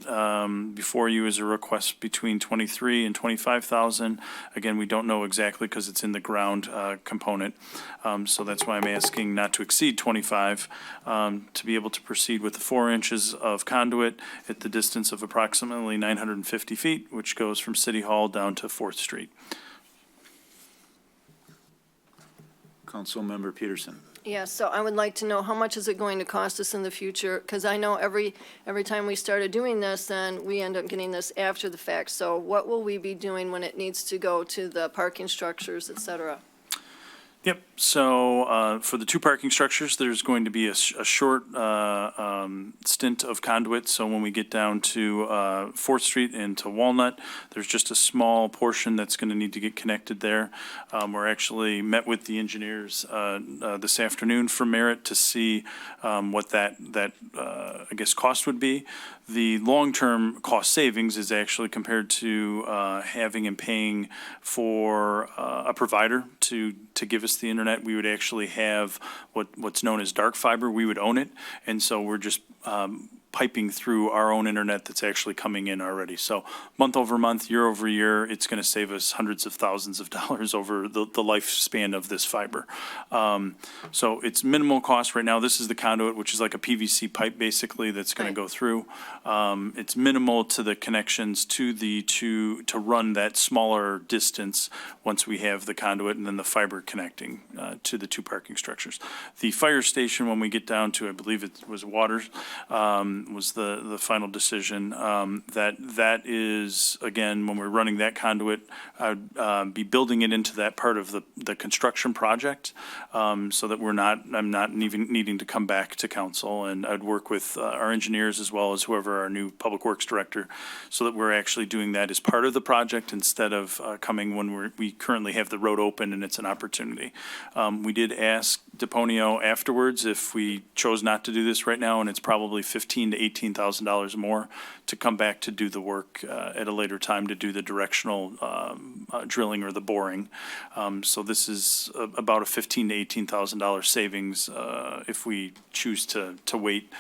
before you is a request between 23 and 25,000. Again, we don't know exactly because it's in the ground component. So that's why I'm asking not to exceed 25 to be able to proceed with the 4 inches of conduit at the distance of approximately 950 feet, which goes from City Hall down to 4th Street. Councilmember Peterson. Yeah, so I would like to know how much is it going to cost us in the future? Because I know every time we started doing this, then we end up getting this after the fact. So what will we be doing when it needs to go to the parking structures, et cetera? Yep, so for the 2 parking structures, there's going to be a short stint of conduit. So when we get down to 4th Street and to Walnut, there's just a small portion that's going to need to get connected there. We're actually met with the engineers this afternoon for Merit to see what that I guess cost would be. The long-term cost savings is actually compared to having and paying for a provider to give us the internet. We would actually have what's known as dark fiber. We would own it, and so we're just piping through our own internet that's actually coming in already. So month over month, year over year, it's going to save us hundreds of thousands of dollars over the lifespan of this fiber. So it's minimal cost right now. This is the conduit, which is like a PVC pipe basically that's going to go through. It's minimal to the connections to run that smaller distance once we have the conduit and then the fiber connecting to the 2 parking structures. The fire station, when we get down to, I believe it was Waters, was the final decision. That is, again, when we're running that conduit, I'd be building it into that part of the construction project so that I'm not even needing to come back to council. And I'd work with our engineers as well as whoever our new Public Works Director so that we're actually doing that as part of the project instead of coming when we currently have the road open and it's an opportunity. We did ask Deponio afterwards if we chose not to do this right now, and it's probably $15,000 to $18,000 more to come back to do the work at a later time to do the directional drilling or the boring. So this is about a $15,000 to $18,000 savings if we choose to wait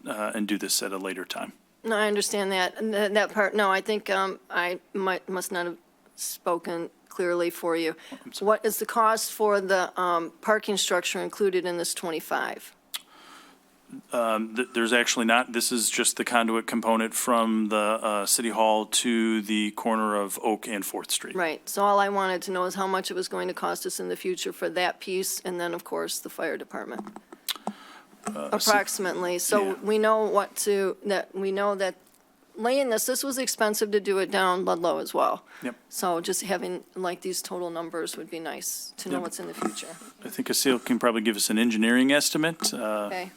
and do this at a later time. No, I understand that. And that part, no, I think I must not have spoken clearly for you. What is the cost for the parking structure included in this 25? There's actually not. This is just the conduit component from the City Hall to the corner of Oak and 4th Street. Right. So all I wanted to know is how much it was going to cost us in the future for that piece, and then, of course, the fire department. Approximately. So yeah. we know that laying this was expensive to do it down Ludlow as well. Yep. So just having like these total numbers would be nice to know what's in the future. I think Asil can probably give us an engineering estimate. Okay.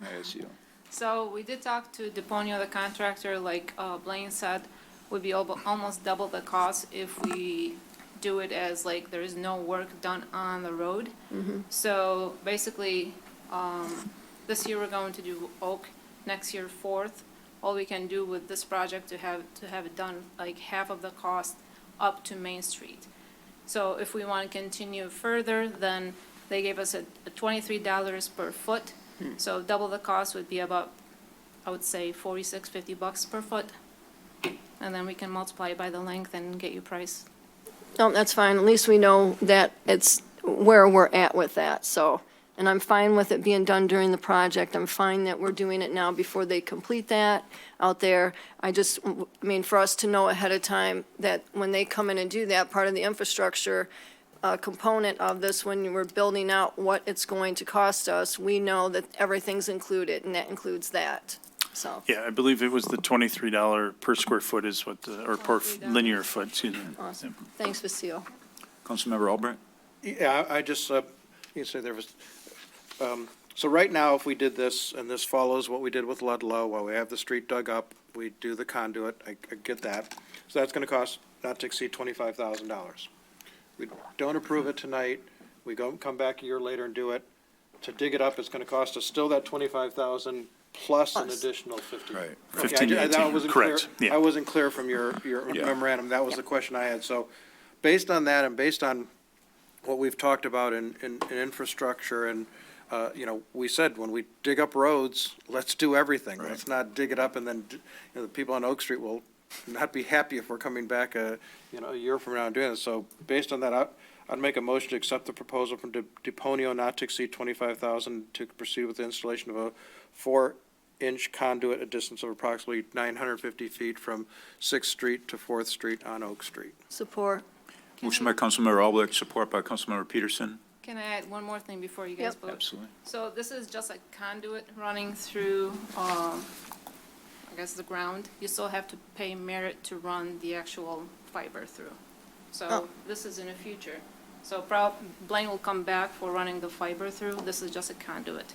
ISU. So we did talk to Deponio, the contractor, like Blaine said, would be almost double the cost if we do it as like there is no work done on the road. So basically, this year we're going to do Oak, next year Fourth. All we can do with this project to have it done like half of the cost up to Main Street. So if we want to continue further, then they gave us a $23 per foot. So double the cost would be about, I would say, $46.50 per foot. And then we can multiply it by the length and get you price. No, that's fine. At least we know that it's where we're at with that, so. And I'm fine with it being done during the project. I'm fine that we're doing it now before they complete that out there. I mean, for us to know ahead of time that when they come in and do that, part of the infrastructure component of this, when we're building out what it's going to cost us, we know that everything's included, and that includes that, so. Yeah, I believe it was the $23 per square foot is what, or per linear foot, excuse me. Awesome. Thanks, Vasile. Councilmember Albrecht? Yeah, I just, you can say there was, so right now, if we did this, and this follows what we did with Ludlow, while we have the street dug up, we do the conduit, I get that. So that's gonna cost not to exceed $25,000. We don't approve it tonight, we come back a year later and do it. To dig it up, it's gonna cost us still that 25,000 plus an additional 50. Right. Okay, 15 to 18, correct, yeah. I wasn't clear from your Yeah. memorandum, that was the question I had. So, based on that and based on what we've talked about in infrastructure and, you know, we said when we dig up roads, let's do everything. Right. Let's not dig it up and then, you know, the people on Oak Street will not be happy if we're coming back a year from now and doing this. So based on that, I'd make a motion to accept the proposal from Deponio not to exceed 25,000 to proceed with the installation of a 4-inch conduit, a distance of approximately 950 feet from 6th Street to 4th Street on Oak Street. Support. Motion by Councilmember Albrecht, support by Councilmember Peterson. Can I add one more thing before you guys vote? Absolutely. So this is just a conduit running through, I guess, the ground. You still have to pay merit to run the actual fiber through. So this is in the future. So Blaine will come back for running the fiber through. This is just a conduit.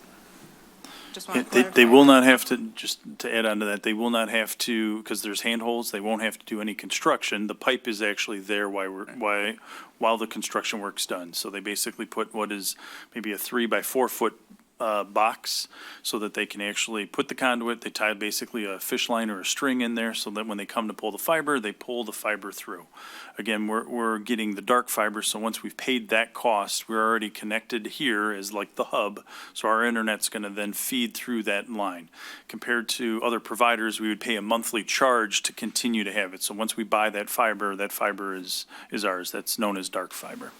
Just want to clarify. They will not have to, just to add on to that, they will not have to, because there's handholds, they won't have to do any construction. The pipe is actually there while the construction work's done. So they basically put what is maybe a 3 by 4 foot box so that they can actually put the conduit. They tie basically a fish line or a string in there so that when they come to pull the fiber, they pull the fiber through. Again, we're getting the dark fiber, so once we've paid that cost, we're already connected here as like the hub. So our internet's going to then feed through that line. Compared to other providers, we would pay a monthly charge to continue to have it. So once we buy that fiber is ours. That's known as dark fiber.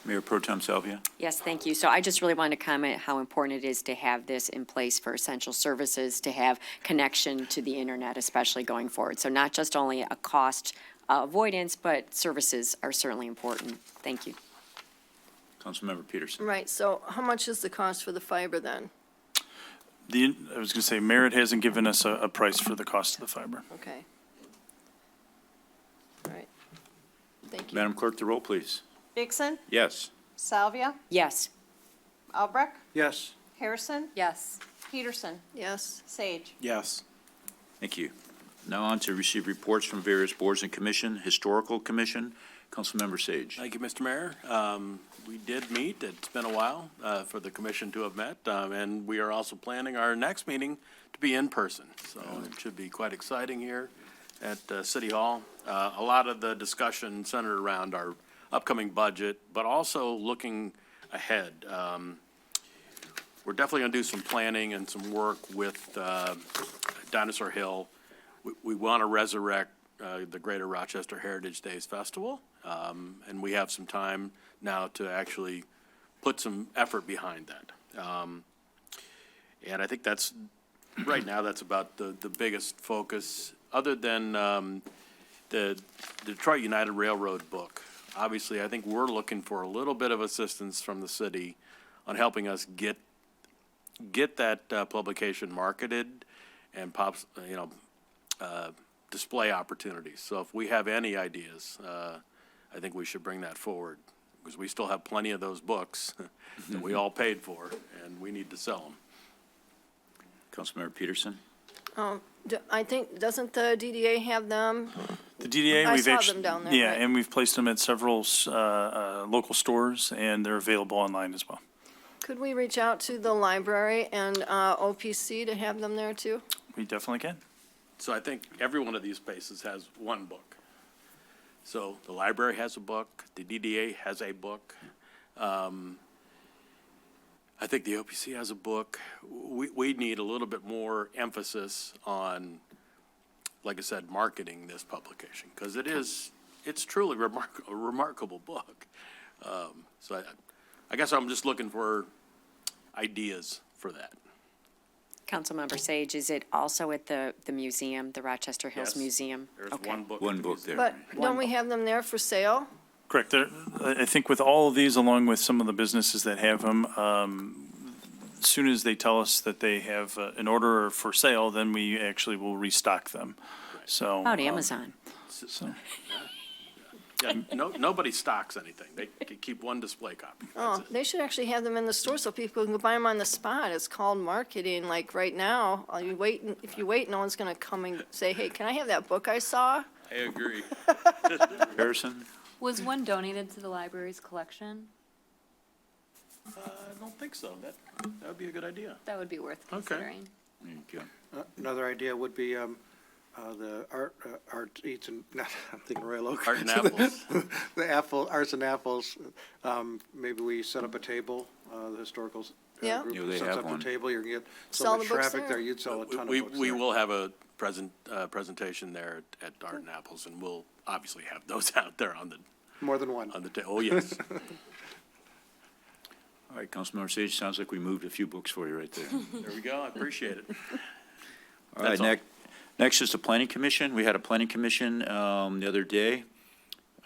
Mayor Pro Tem Salvia. Yes, thank you. So I just really want to comment how important it is to have this in place for essential services, to have connection to the internet, especially going forward. So not just only a cost avoidance, but services are certainly important. Thank you. Councilmember Peterson. Right, so how much is the cost for the fiber then? I was going to say, Merit hasn't given us a price for the cost of the fiber. Okay. All right. Thank you. Madam Clerk, the roll, please. Dixon? Yes. Salvia? Yes. Albrecht? Yes. Harrison? Yes. Peterson? Yes. Sage? Yes. Thank you. Now on to receive reports from various boards and commission. Historical Commission, Councilmember Sage. Thank you, Mr. Mayor. We did meet. It's been a while for the commission to have met, and we are also planning our next meeting to be in person. So it should be quite exciting here at City Hall. A lot of the discussion centered around our upcoming budget, but also looking ahead. We're definitely going to do some planning and some work with Dinosaur Hill. We want to resurrect the Greater Rochester Heritage Days Festival, and we have some time now to actually put some effort behind that. And I think that's, right now, that's about the biggest focus, other than the Detroit United Railroad book. Obviously, I think we're looking for a little bit of assistance from the city on helping us get that publication marketed and display opportunities. So if we have any ideas, I think we should bring that forward, because we still have plenty of those books that we all paid for, and we need to sell them. Councilmember Peterson? I think, doesn't the DDA have them? The DDA, I we've saw actually. them down there, Yeah, right. and we've placed them at several local stores, and they're available online as well. Could we reach out to the library and OPC to have them there too? We definitely can. So I think every one of these spaces has one book. So the library has a book, the DDA has a book. I think the OPC has a book. We need a little bit more emphasis on, like I said, marketing this publication, because it's truly a remarkable book. So I guess I'm just looking for ideas for that. Councilmember Sage, is it also at the museum, the Rochester Hills Yes. Museum? There's Okay. one book. One book there. But don't we have them there for sale? Correct. I think with all of these, along with some of the businesses that have them, as soon as they tell us that they have an order for sale, then we actually will restock them. So. How about Amazon? So, Yeah, nobody stocks anything. They keep one display copy. Oh, they should actually have them in the store so people can go buy them on the spot. It's called marketing, like right now. If you wait, no one's gonna come and say, hey, can I have that book I saw? I agree. Harrison? Was one donated to the library's collection? I don't think so. That would be a good idea. That would be worth considering. There you go. Another idea would be the art eats and, not, I'm thinking Royal Oak. Art and apples. The arts and apples. Maybe we set up a table, the historical Yeah. group Yeah, they sets have up one. a table. You can get Sell so the much books traffic there? there, you'd sell a ton of We books we there. will have a presentation there at Art and Apples, and we'll obviously have those out there on the More than one. Oh, yes. All right, Councilmember Sage, sounds like we moved a few books for you right there. There we go. I appreciate it. All right, That's all. next is the Planning Commission. We had a Planning Commission the other day.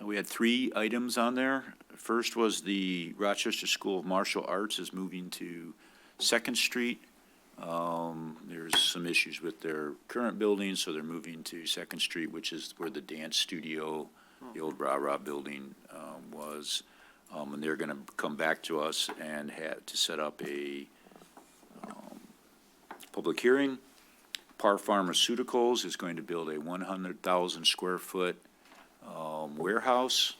We had 3 items on there. First was the Rochester School of Martial Arts is moving to 2nd Street. There's some issues with their current building, so they're moving to 2nd Street, which is where the dance studio, the old Rah-Rah building was. And they're going to come back to us and have to set up a public hearing. Par Pharmaceuticals is going to build a 100,000 square foot warehouse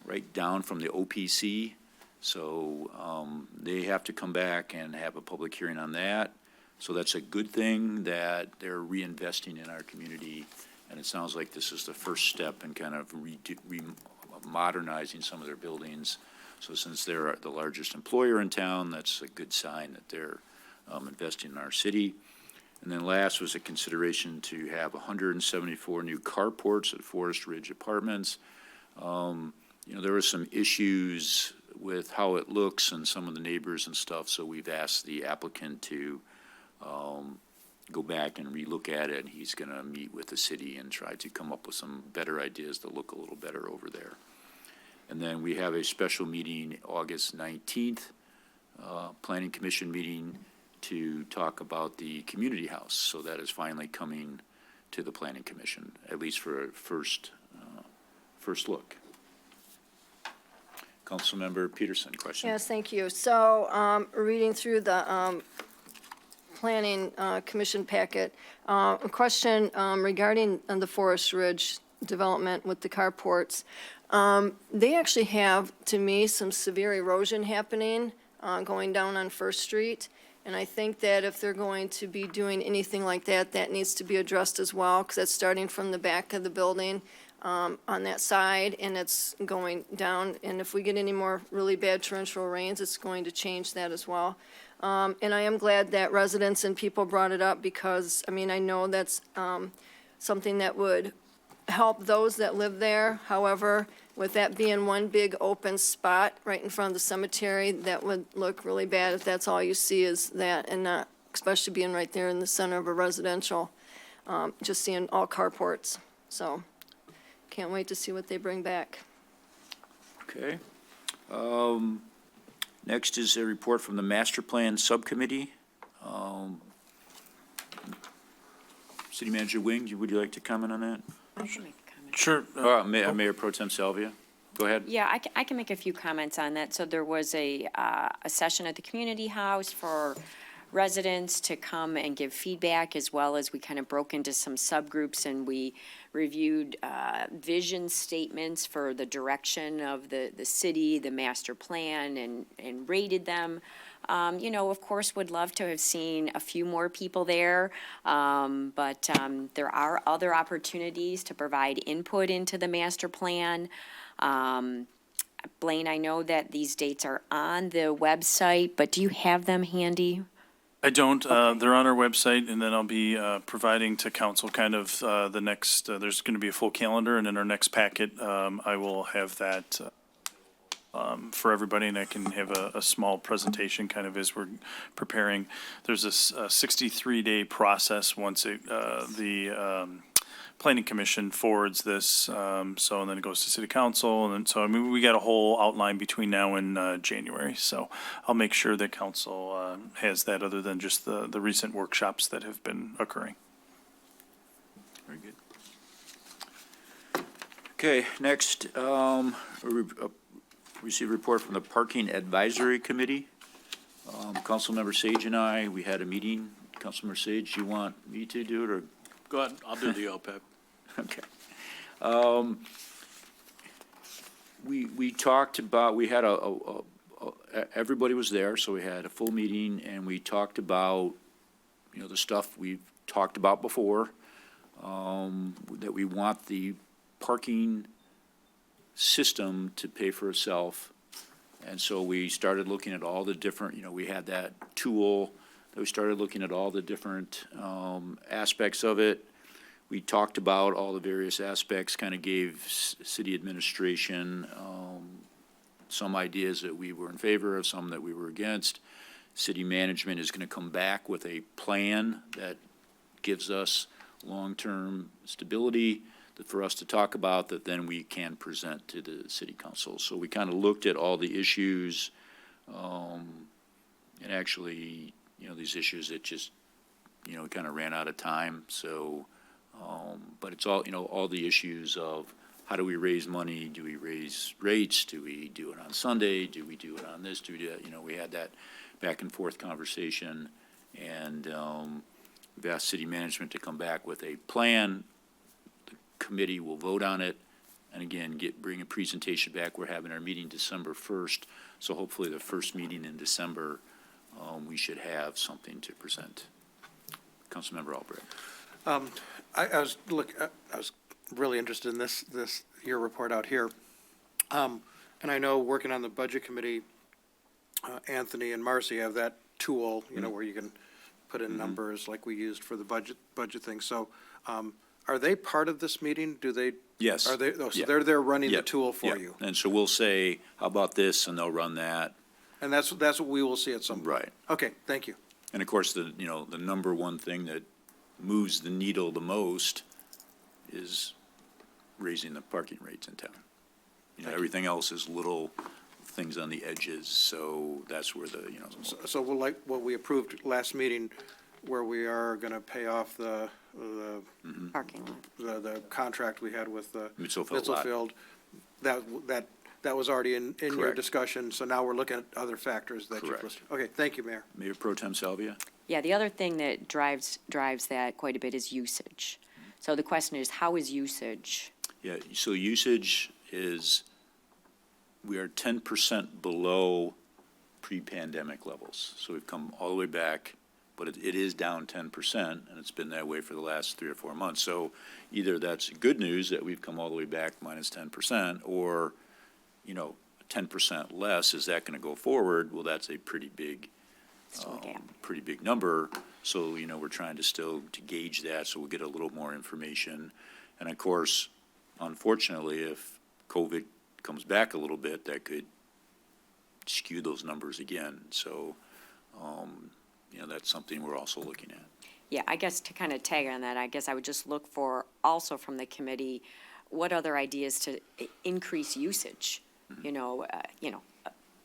right down from the OPC. So they have to come back and have a public hearing on that. So that's a good thing that they're reinvesting in our community. And it sounds like this is the first step in kind of modernizing some of their buildings. So since they're the largest employer in town, that's a good sign that they're investing in our city. And then last was a consideration to have 174 new carports at Forest Ridge Apartments. There were some issues with how it looks and some of the neighbors and stuff, so we've asked the applicant to go back and relook at it. He's going to meet with the city and try to come up with some better ideas to look a little better over there. And then we have a special meeting August 19th, Planning Commission meeting to talk about the community house. So that is finally coming to the Planning Commission, at least for a first look. Councilmember Peterson, question? Yes, thank you. So, reading through the Planning Commission packet, a question regarding the Forest Ridge development with the carports. They actually have, to me, some severe erosion happening going down on First Street. And I think that if they're going to be doing anything like that, that needs to be addressed as well, because that's starting from the back of the building on that side, and it's going down. And if we get any more really bad torrential rains, it's going to change that as well. And I am glad that residents and people brought it up, because, I mean, I know that's something that would help those that live there. However, with that being one big open spot right in front of the cemetery, that would look really bad if that's all you see is that, and not, especially being right there in the center of a residential, just seeing all carports. So, can't wait to see what they bring back. Okay. Next is a report from the Master Plan Subcommittee. City Manager Wing, would you like to comment on that? I can make a comment. sure. Mayor Pro Tem Salvia, go ahead. Yeah, I can make a few comments on that. So there was a session at the community house for residents to come and give feedback, as well as we kind of broke into some subgroups and we reviewed vision statements for the direction of the city, the master plan, and rated them. Of course, would love to have seen a few more people there, but there are other opportunities to provide input into the master plan. Blaine, I know that these dates are on the website, but do you have them handy? I don't. They're on our website, and then I'll be providing to council kind of the next, there's going to be a full calendar, and in our next packet, I will have that for everybody, and I can have a small presentation kind of as we're preparing. There's this 63-day process once the Planning Commission forwards this, and then it goes to City Council, and then, so, I mean, we got a whole outline between now and January, so I'll make sure that council has that, other than just the recent workshops that have been occurring. Very good. Okay, next, receive a report from the Parking Advisory Committee. Councilmember Sage and I, we had a meeting. Councilmember Sage, you want me to do it, or? Go ahead, I'll do the OPEB. Okay. We talked about, we had everybody was there, so we had a full meeting, and we talked about, the stuff we've talked about before, that we want the parking system to pay for itself. And so we started looking at all the different, we had that tool, that we started looking at all the different aspects of it. We talked about all the various aspects, kind of gave city administration some ideas that we were in favor of, some that we were against. City management is going to come back with a plan that gives us long-term stability for us to talk about, that then we can present to the city council. So we kind of looked at all the issues, and actually, these issues that just, kind of ran out of time. So, but it's all, all the issues of how do we raise money? Do we raise rates? Do we do it on Sunday? Do we do it on this? Do we do that? We had that back and forth conversation, and we've asked city management to come back with a plan. The committee will vote on it, and again, bring a presentation back. We're having our meeting December 1st, so hopefully the first meeting in December, we should have something to present. Councilmember Albrecht. I was really interested in this your report out here, and I know working on the budget committee, Anthony and Marcy have that tool, where you can put in numbers like we used for the budget thing. So, are they part of this meeting? Do they? Yes. Are they? Oh, so Yeah. they're there running Yeah. the tool for Yeah. you, And so we'll say, how about this, and they'll run that. and that's what we will see at some point. Right. Okay, thank you. And of course, the number one thing that moves the needle the most is raising the parking rates in town. Everything else is little things on the edges, so that's where the, So we'll like what we approved last meeting, where we are going to pay off the Parking lot. the contract we had with the Mitchellfield lot. Mitchellfield. That was already in your Correct. discussion, so now we're looking at other factors that you've Correct. listed. Okay, thank you, Mayor. Mayor Pro Tem Salvia? Yeah, the other thing that drives that quite a bit is usage. So the question is, how is usage? Yeah, so usage is, we are 10% below pre-pandemic levels. So we've come all the way back, but it is down 10%, and it's been that way for the last 3 or 4 months. So either that's good news that we've come all the way back minus 10%, or, 10% less. Is that going to go forward? Well, that's a pretty big number. So, we're trying to still to gauge that, so we'll get a little more information. And of course, unfortunately, if COVID comes back a little bit, that could skew those numbers again. So, that's something we're also looking at. Yeah, I guess to kind of tag on that, I guess I would just look for also from the committee, what other ideas to increase usage?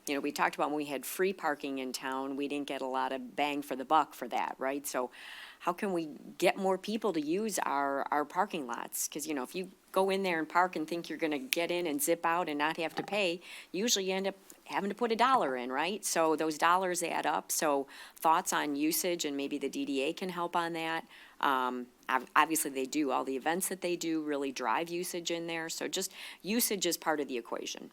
We talked about when we had free parking in town, we didn't get a lot of bang for the buck for that, right? So how can we get more people to use our parking lots? Because, if you go in there and park and think you're gonna get in and zip out and not have to pay. Usually you end up having to put $1 in, right? So those dollars add up. So thoughts on usage, and maybe the DDA can help on that. Obviously they do, all the events that they do really drive usage in there. So just usage is part of the equation.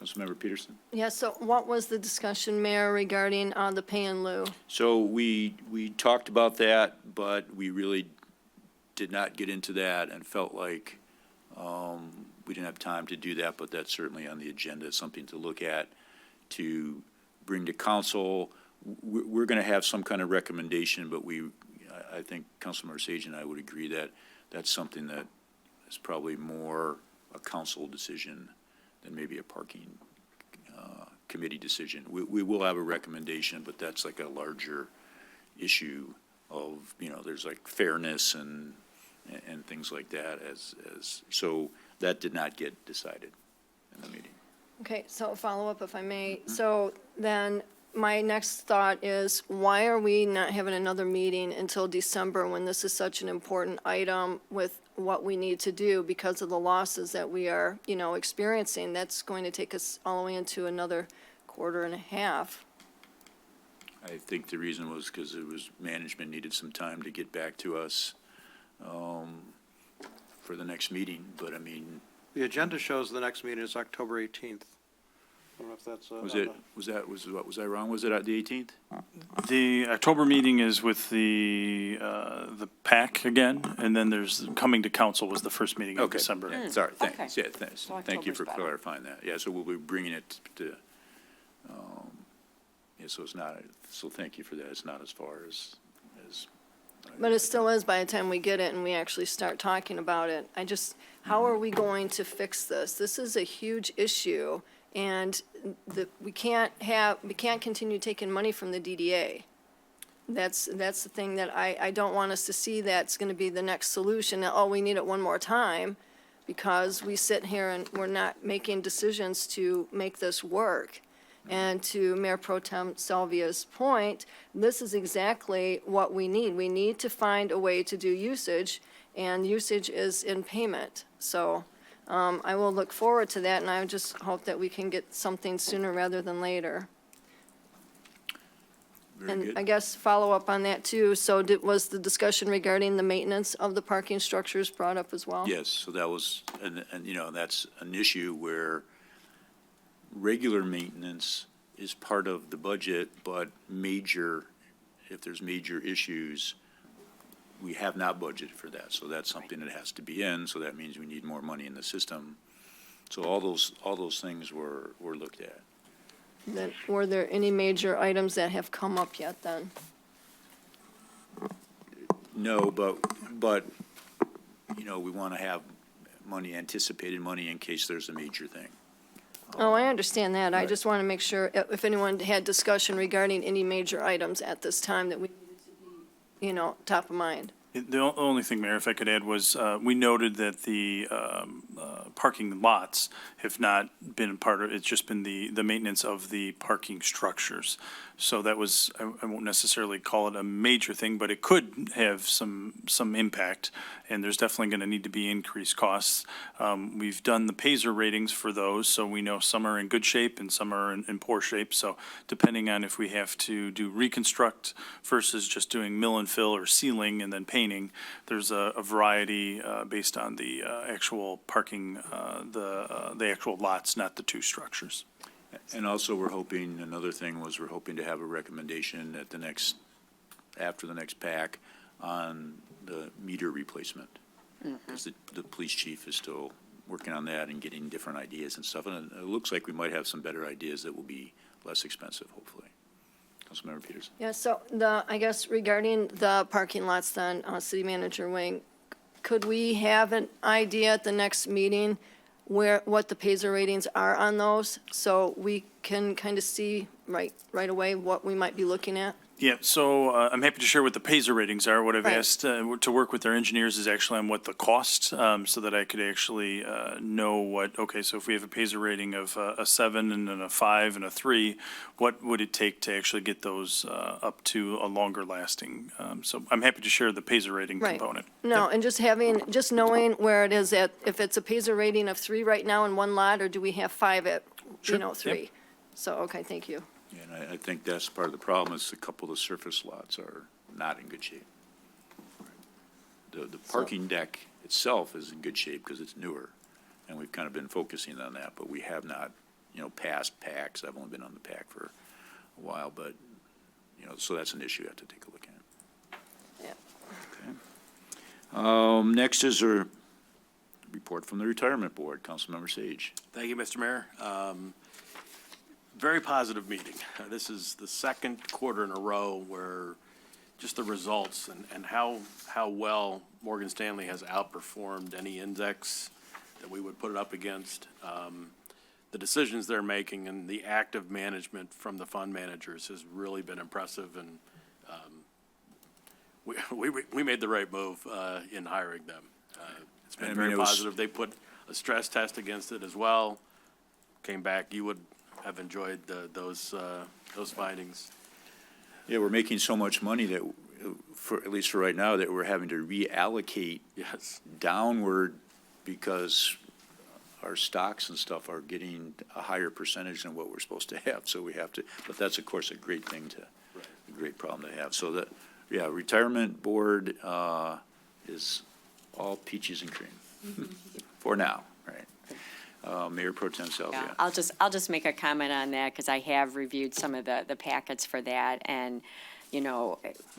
Councilmember Peterson? Yeah, so what was the discussion, Mayor, regarding the pay in lieu? So we talked about that, but we really did not get into that and felt like we didn't have time to do that, but that's certainly on the agenda, something to look at, to bring to council. We're going to have some kind of recommendation, but I think Councilmember Sage and I would agree that that's something that is probably more a council decision than maybe a parking committee decision. We will have a recommendation, but that's like a larger issue of, there's like fairness and things like that so that did not get decided in the meeting. Okay, so follow up if I may. So then my next thought is, why are we not having another meeting until December when this is such an important item with what we need to do because of the losses that we are, experiencing? That's going to take us all the way into another quarter and a half. I think the reason was because management needed some time to get back to us for the next meeting, but I mean. The agenda shows the next meeting is October 18th. I don't know if that's. Was I wrong? Was it at the 18th? The October meeting is with the PAC again, and then there's coming to council was the first meeting of December. Yeah, sorry, thanks. Okay. Yeah, thanks. So Thank you for October's better. clarifying that. Yeah, so we'll be bringing it to, so it's not, so thank you for that. It's not as far as. But it still is by the time we get it and we actually start talking about it. How are we going to fix this? This is a huge issue, and we can't continue taking money from the DDA. That's the thing that I don't want us to see that's going to be the next solution. That, we need it one more time, because we sit here and we're not making decisions to make this work. And to Mayor Pro Tem Salvia's point, this is exactly what we need. We need to find a way to do usage, and usage is in payment. So I will look forward to that, and I just hope that we can get something sooner rather than later. Very good. I guess follow up on that too. So was the discussion regarding the maintenance of the parking structures brought up as well? Yes, so that was, and that's an issue where regular maintenance is part of the budget, but if there's major issues, we have not budgeted for that. So that's something that has to be in, so that means we need more money in the system. So all those things were looked at. Then, were there any major items that have come up yet then? No, but we want to have anticipated money in case there's a major thing. Oh, I understand that. I Right. just want to make sure if anyone had discussion regarding any major items at this time that we needed to be, top of mind. The only thing, Mayor, if I could add, was we noted that the parking lots have not been part of, it's just been the maintenance of the parking structures. So that was, I won't necessarily call it a major thing, but it could have some impact, and there's definitely going to need to be increased costs. We've done the Paiser ratings for those, so we know some are in good shape and some are in poor shape. So depending on if we have to do reconstruct versus just doing mill and fill or sealing and then painting, there's a variety based on the actual parking, the actual lots, not the two structures. And also, we're hoping to have a recommendation after the next PAC on the meter replacement. Because the police chief is still working on that and getting different ideas and stuff. And it looks like we might have some better ideas that will be less expensive, hopefully. Councilmember Peterson. Yeah, so I guess regarding the parking lots then, City Manager Wing, could we have an idea at the next meeting what the Paiser ratings are on those, so we can kind of see right away what we might be looking at? Yeah, so I'm happy to share what the PASER ratings are. What I've Right. asked to work with our engineers is actually on what the cost, so that I could actually know what, okay, so if we have a PASER rating of a 7 and then a 5 and a 3, what would it take to actually get those up to a longer lasting? So I'm happy to share the PASER rating Right. component. No, and just knowing where it is at, if it's a PASER rating of 3 right now in one lot, or do we have 5 at, Sure. 3? Yep. So, okay, thank you. And I think that's part of the problem is a couple of the surface lots are not in good shape. The parking deck itself is in good shape because it's newer, and we've kind of been focusing on that, but we have not, passed PACs. I've only been on the PAC for a while, but, so that's an issue you have to take a look at. Yeah. Okay. Next is a report from the Retirement Board. Councilmember Sage. Thank you, Mr. Mayor. Very positive meeting. This is the second quarter in a row where just the results and how well Morgan Stanley has outperformed any index that we would put it up against. The decisions they're making and the active management from the fund managers has really been impressive, and we made the right move in hiring them. It's been very positive. They put a stress test against it as well. Came back. You would have enjoyed those findings. Yeah, we're making so much money that, at least for right now, that we're having to reallocate downward because our stocks and stuff are getting a higher percentage than what we're supposed to have. So we have to, but that's, of course, a great thing a great problem to have. So Retirement Board is all peaches and cream for now, right? Mayor Pro Tem Salvia. Yeah, I'll just make a comment on that because I have reviewed some of the packets for that, and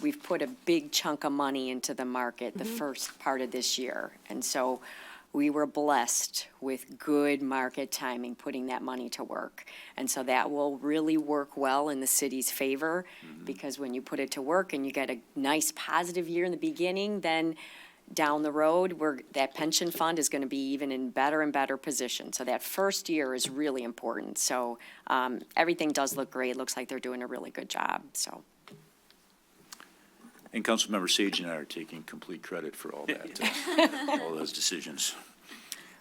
we've put a big chunk of money into the market the first part of this year, and so we were blessed with good market timing, putting that money to work, and so that will really work well in the city's favor because when you put it to work and you get a nice positive year in the beginning, then down the road, that pension fund is going to be even in better and better position. So that first year is really important. So everything does look great. It looks like they're doing a really good job. So. And Councilmember Sage and I are taking complete credit for all that, all those decisions.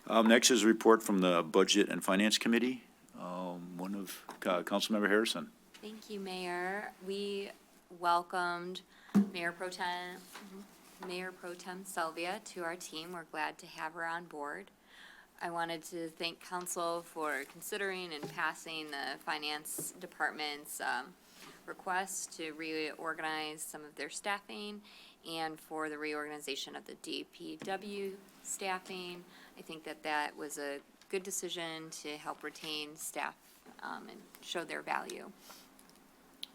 Next is a report from the Budget and Finance Committee. One of Councilmember Harrison. Thank you, Mayor. We welcomed Mayor Pro Tem Salvia to our team. We're glad to have her on board. I wanted to thank council for considering and passing the finance department's request to reorganize some of their staffing and for the reorganization of the DPW staffing. I think that was a good decision to help retain staff and show their value.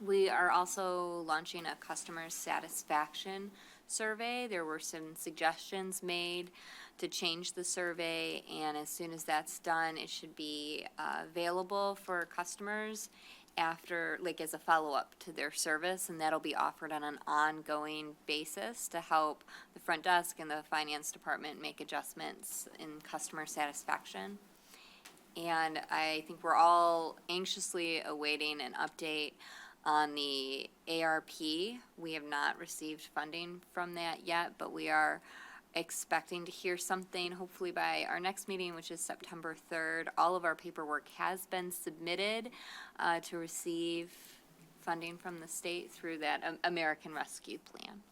We are also launching a customer satisfaction survey. There were some suggestions made to change the survey, and as soon as that's done, it should be available for customers after, as a follow-up to their service, and that'll be offered on an ongoing basis to help the front desk and the finance department make adjustments in customer satisfaction. And I think we're all anxiously awaiting an update on the ARP. We have not received funding from that yet, but we are expecting to hear something hopefully by our next meeting, which is September 3rd. All of our paperwork has been submitted to receive funding from the state through that American Rescue Plan.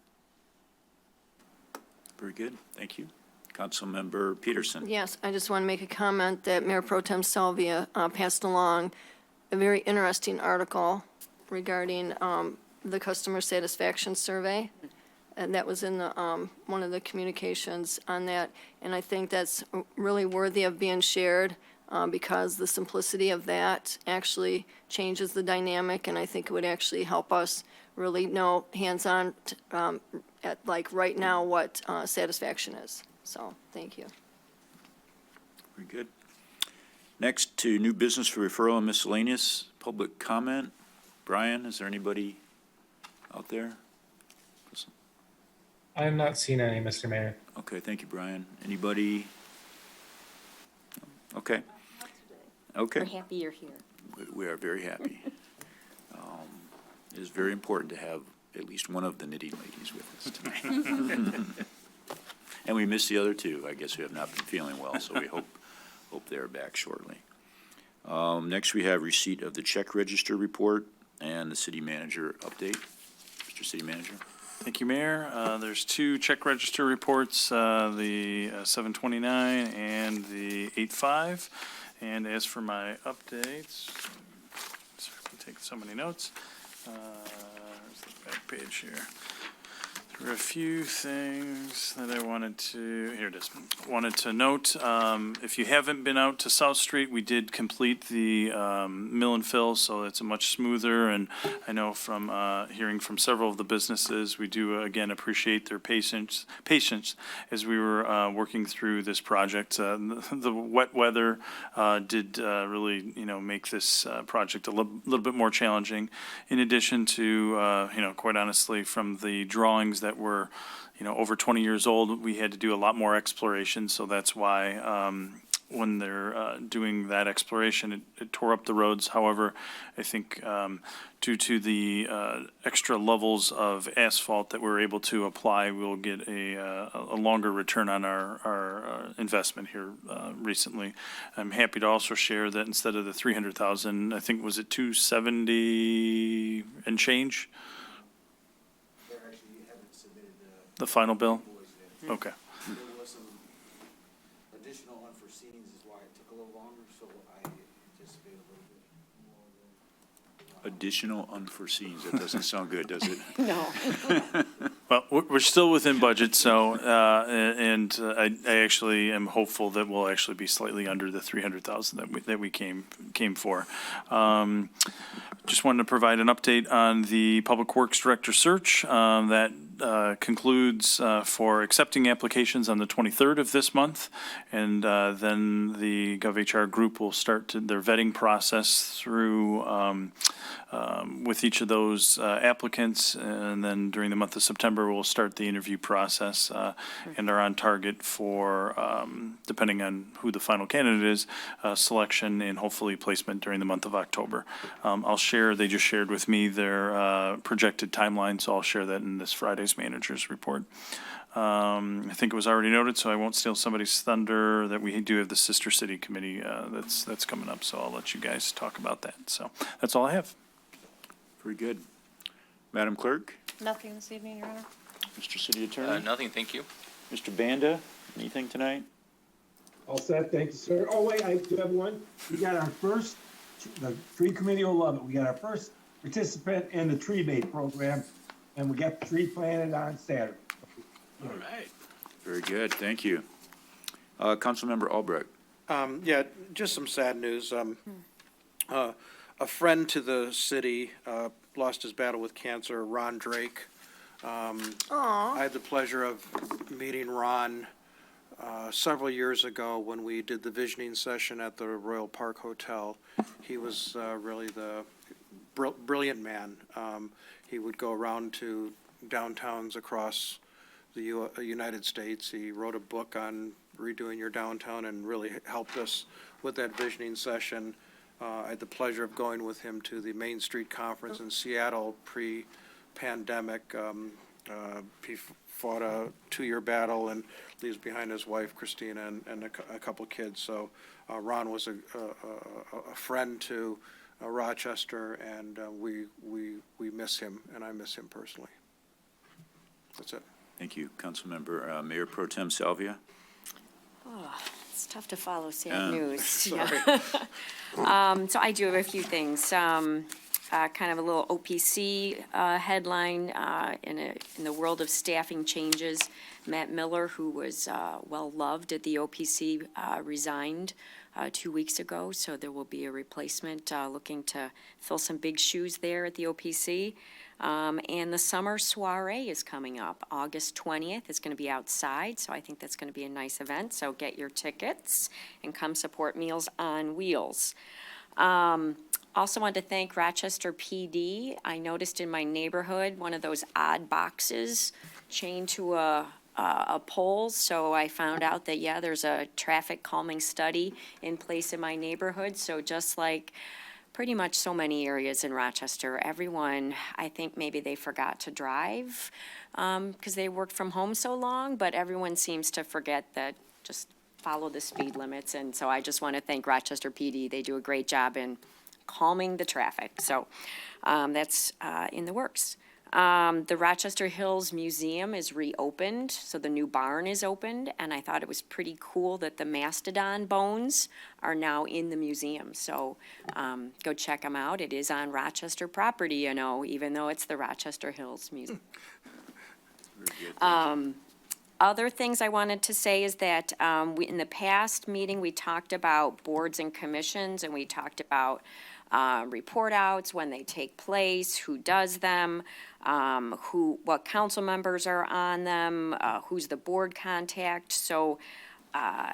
Very good. Thank you. Councilmember Peterson. Yes, I just want to make a comment that Mayor Pro Tem Salvia passed along a very interesting article regarding the customer satisfaction survey, and that was in the one of the communications on that. And I think that's really worthy of being shared because the simplicity of that actually changes the dynamic, and I think it would actually help us really know hands-on at right now what satisfaction is. So, thank you. Very good. Next to new business for referral and miscellaneous public comment. Brian, is there anybody out there? I have not seen any, Mr. Mayor. Okay, thank you, Brian. Anybody? Okay. Okay. We're happy you're here. We are very happy. it is very important to have at least one of the knitting ladies with us tonight. And we miss the other two, I guess, who have not been feeling well, so we hope they're back shortly. Next, we have receipt of the check register report and the city manager update. Mr. City Manager. Thank you, Mayor. There's two check register reports, the 729 and the 85. And as for my updates, sorry, I take so many notes. Where's the back page here? There were a few things that I wanted to, here it is, wanted to note. If you haven't been out to South Street, we did complete the mill and fill, so it's a much smoother. And I know from hearing from several of the businesses, we do again appreciate their patience as we were working through this project. The wet weather did really, make this project a little bit more challenging. In addition to, quite honestly, from the drawings that were, over 20 years old, we had to do a lot more exploration. So that's why when they're doing that exploration, it tore up the roads. However, I think due to the extra levels of asphalt that we're able to apply, we'll get a longer return on our investment here recently. I'm happy to also share that instead of the 300,000, I think was it 270 and change? The final bill? Okay. There was some additional unforeseens is why it took a little longer, so I anticipate a little bit more than. Additional unforeseens, that doesn't sound good, does it? No. Well, we're still within budget, so, and I actually am hopeful that we'll actually be slightly under the 300,000 that we came for. Just wanted to provide an update on the Public Works Director search that concludes for accepting applications on the 23rd of this month, and then the GovHR group will start their vetting process through with each of those applicants, and then during the month of September we'll start the interview process and are on target for, depending on who the final candidate is, selection and hopefully placement during the month of October. I'll share, they just shared with me their projected timeline, so I'll share that in this Friday's manager's report. I think it was already noted, so I won't steal somebody's thunder, that we do have the Sister City Committee that's coming up, so I'll let you guys talk about that. So that's all I have. Very good. Madam Clerk? Nothing this evening, Your Honor. Mr. City Attorney? Nothing, thank you. Mr. Banda, anything tonight? All set, thank you, sir. Oh, wait, I do have one. We got our first, the tree committee will love it. We got our first participant in the tree bait program, and we got the tree planted on Saturday. All right. Very good, thank you. Councilmember Albrecht. Yeah, just some sad news. A friend to the city lost his battle with cancer, Ron Drake. I had the pleasure of meeting Ron several years ago when we did the visioning session at the Royal Park Hotel. He was really the brilliant man. He would go around to downtowns across the United States. He wrote a book on redoing your downtown and really helped us with that visioning session. I had the pleasure of going with him to the Main Street Conference in Seattle pre-pandemic. He fought a 2-year battle and leaves behind his wife, Christina, and a couple kids. So Ron was a friend to Rochester, and we miss him, and I miss him personally. That's it. Thank you. Councilmember, Mayor Pro Tem Salvia. Oh, it's tough to follow sad news. Sorry. So I do have a few things. Kind of a little OPC headline in the world of staffing changes. Matt Miller, who was well-loved at the OPC, resigned 2 weeks ago, so there will be a replacement looking to fill some big shoes there at the OPC. And the summer soiree is coming up, August 20th. It's going to be outside, so I think that's going to be a nice event. So get your tickets and come support Meals on Wheels. Also wanted to thank Rochester PD. I noticed in my neighborhood one of those odd boxes chained to a pole, so I found out that, yeah, there's a traffic calming study in place in my neighborhood. So just like pretty much so many areas in Rochester, everyone, I think maybe they forgot to drive because they worked from home so long, but everyone seems to forget that just follow the speed limits. And so I just want to thank Rochester PD. They do a great job in calming the traffic. So that's in the works. The Rochester Hills Museum is reopened, so the new barn is opened, and I thought it was pretty cool that the mastodon bones are now in the museum. So go check them out. It is on Rochester property, you know, even though it's the Rochester Hills Museum. Other things I wanted to say is that in the past meeting, we talked about boards and commissions, and we talked about report outs, when they take place, who does them, what council members are on them, who's the board contact. So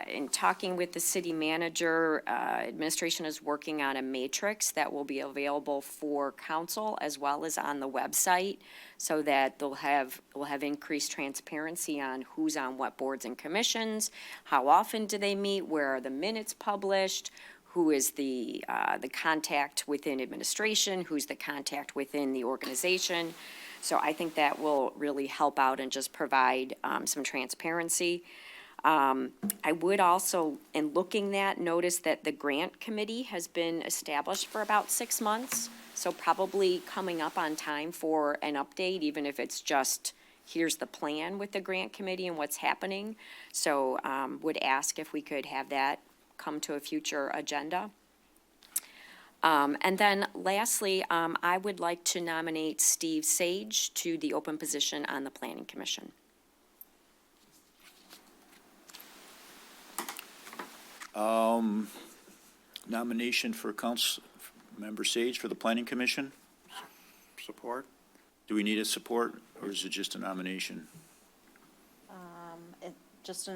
in talking with the city manager, administration is working on a matrix that will be available for council as well as on the website, so that we'll have increased transparency on who's on what boards and commissions, how often do they meet, where are the minutes published, who is the contact within administration, who's the contact within the organization. So I think that will really help out and just provide some transparency. I would also, in looking at, notice that the grant committee has been established for about 6 months. So probably coming up on time for an update, even if it's just, here's the plan with the grant committee and what's happening. So would ask if we could have that come to a future agenda. And then lastly, I would like to nominate Steve Sage to the open position on the Planning Commission. Nomination for Council Member Sage for the Planning Commission? Support? Do we need a support, or is it just a nomination? Just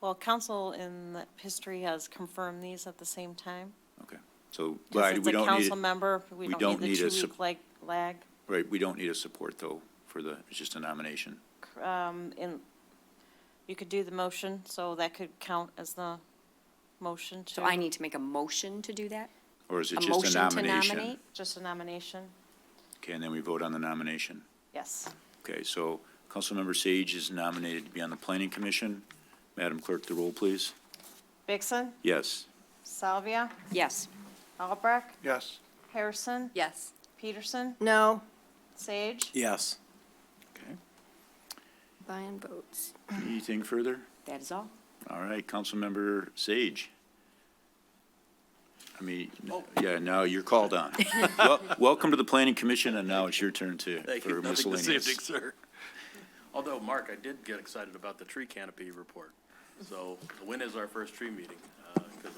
well, council in the history has confirmed these at the same time. Okay, so, Because but it's we a don't council need, member, we don't need the 2-week lag. right, we don't need a support, though, it's just a nomination. You could do the motion, so that could count as the motion to. So I need to make a motion to do that? Or is it A just a motion to nomination? nominate? Just a nomination, Okay, and then we vote on the nomination. yes. Okay, so Councilmember Sage is nominated to be on the Planning Commission. Madam Clerk, the roll, please. Vixen, Yes. Salvia, Yes. Albrecht, Yes. Harrison, Yes. Peterson, No, Sage, Yes. Okay. Brian votes. Anything further? That is all. All right, Councilmember Sage. Yeah, now you're called on. Welcome to the Planning Commission, and now it's your turn Thank for you. Nothing this miscellaneous. evening, sir. Although, Mark, I did get excited about the tree canopy report. So when is our first tree meeting? Because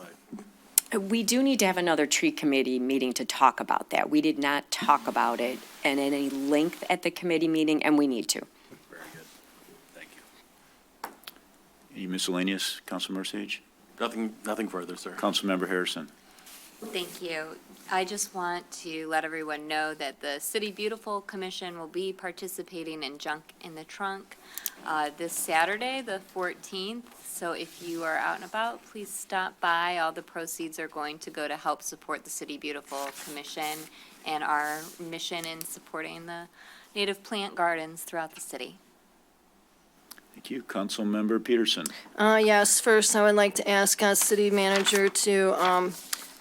We do need to have another tree committee meeting to talk about that. We did not talk about it in any length at the committee meeting, and we need to. very good. Thank you. Any miscellaneous, Councilmember Sage? Nothing further, sir. Councilmember Harrison. Thank you. I just want to let everyone know that the City Beautiful Commission will be participating in Junk in the Trunk this Saturday, the 14th. So if you are out and about, please stop by. All the proceeds are going to go to help support the City Beautiful Commission and our mission in supporting the native plant gardens throughout the city. Thank you. Councilmember Peterson. Yes, first I would like to ask our city manager to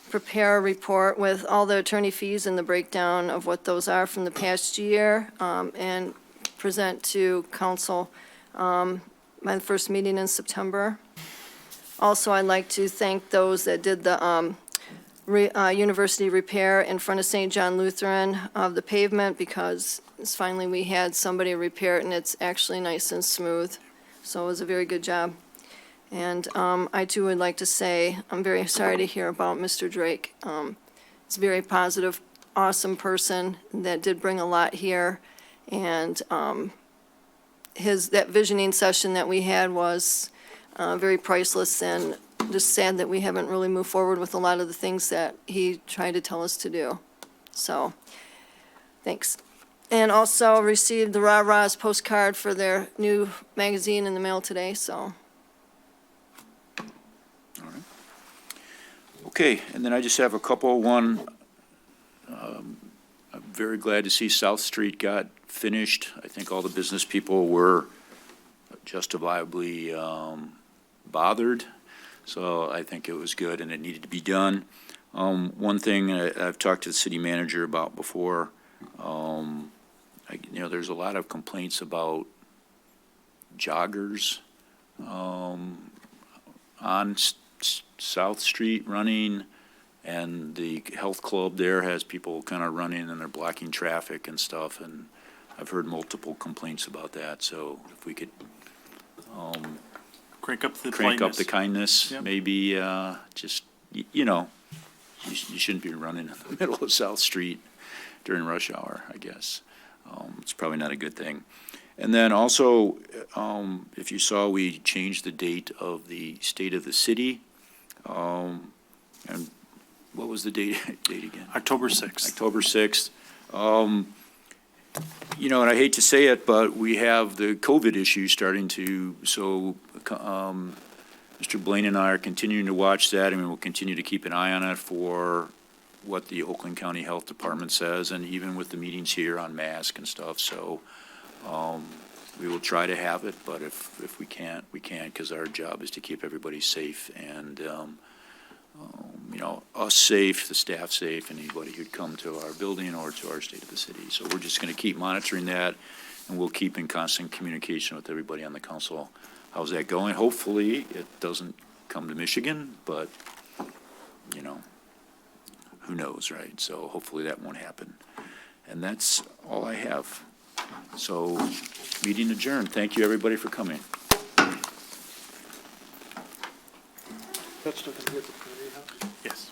prepare a report with all the attorney fees and the breakdown of what those are from the past year, and present to council by the first meeting in September. Also, I'd like to thank those that did the university repair in front of St. John Lutheran of the pavement, because finally we had somebody repair it, and it's actually nice and smooth. So it was a very good job. And I too would like to say, I'm very sorry to hear about Mr. Drake. He's a very positive, awesome person that did bring a lot here. And that visioning session that we had was very priceless, and just sad that we haven't really moved forward with a lot of the things that he tried to tell us to do. So, thanks. And also received the Rah Rah's postcard for their new magazine in the mail today, so. Okay, and then I just have a couple. One, very glad to see South Street got finished. I think all the business people were justifiably bothered, so I think it was good and it needed to be done. One thing I've talked to the city manager about before, there's a lot of complaints about joggers on South Street running, and the health club there has people kind of running and they're blocking traffic and stuff, and I've heard multiple complaints about that, so if we could Crank up the crank up politeness. the kindness, Yep. maybe just, you shouldn't be running in the middle of South Street during rush hour, I guess. It's probably not a good thing. And then also, if you saw, we changed the date of the State of the City. And what was the date again? October 6th. October 6th. And I hate to say it, but we have the COVID issue starting to, so Mr. Blaine and I are continuing to watch that, and we'll continue to keep an eye on it for what the Oakland County Health Department says, and even with the meetings here on mask and stuff. So we will try to have it, but if we can't, we can't, because our job is to keep everybody safe and, us safe, the staff safe, and anybody who'd come to our building or to our State of the City. So we're just going to keep monitoring that, and we'll keep in constant communication with everybody on the council. How's that going? Hopefully, it doesn't come to Michigan, but, who knows, right? So hopefully that won't happen. And that's all I have. So, meeting adjourned. Thank you, everybody, for coming. That's still gonna be at the community house? Yes.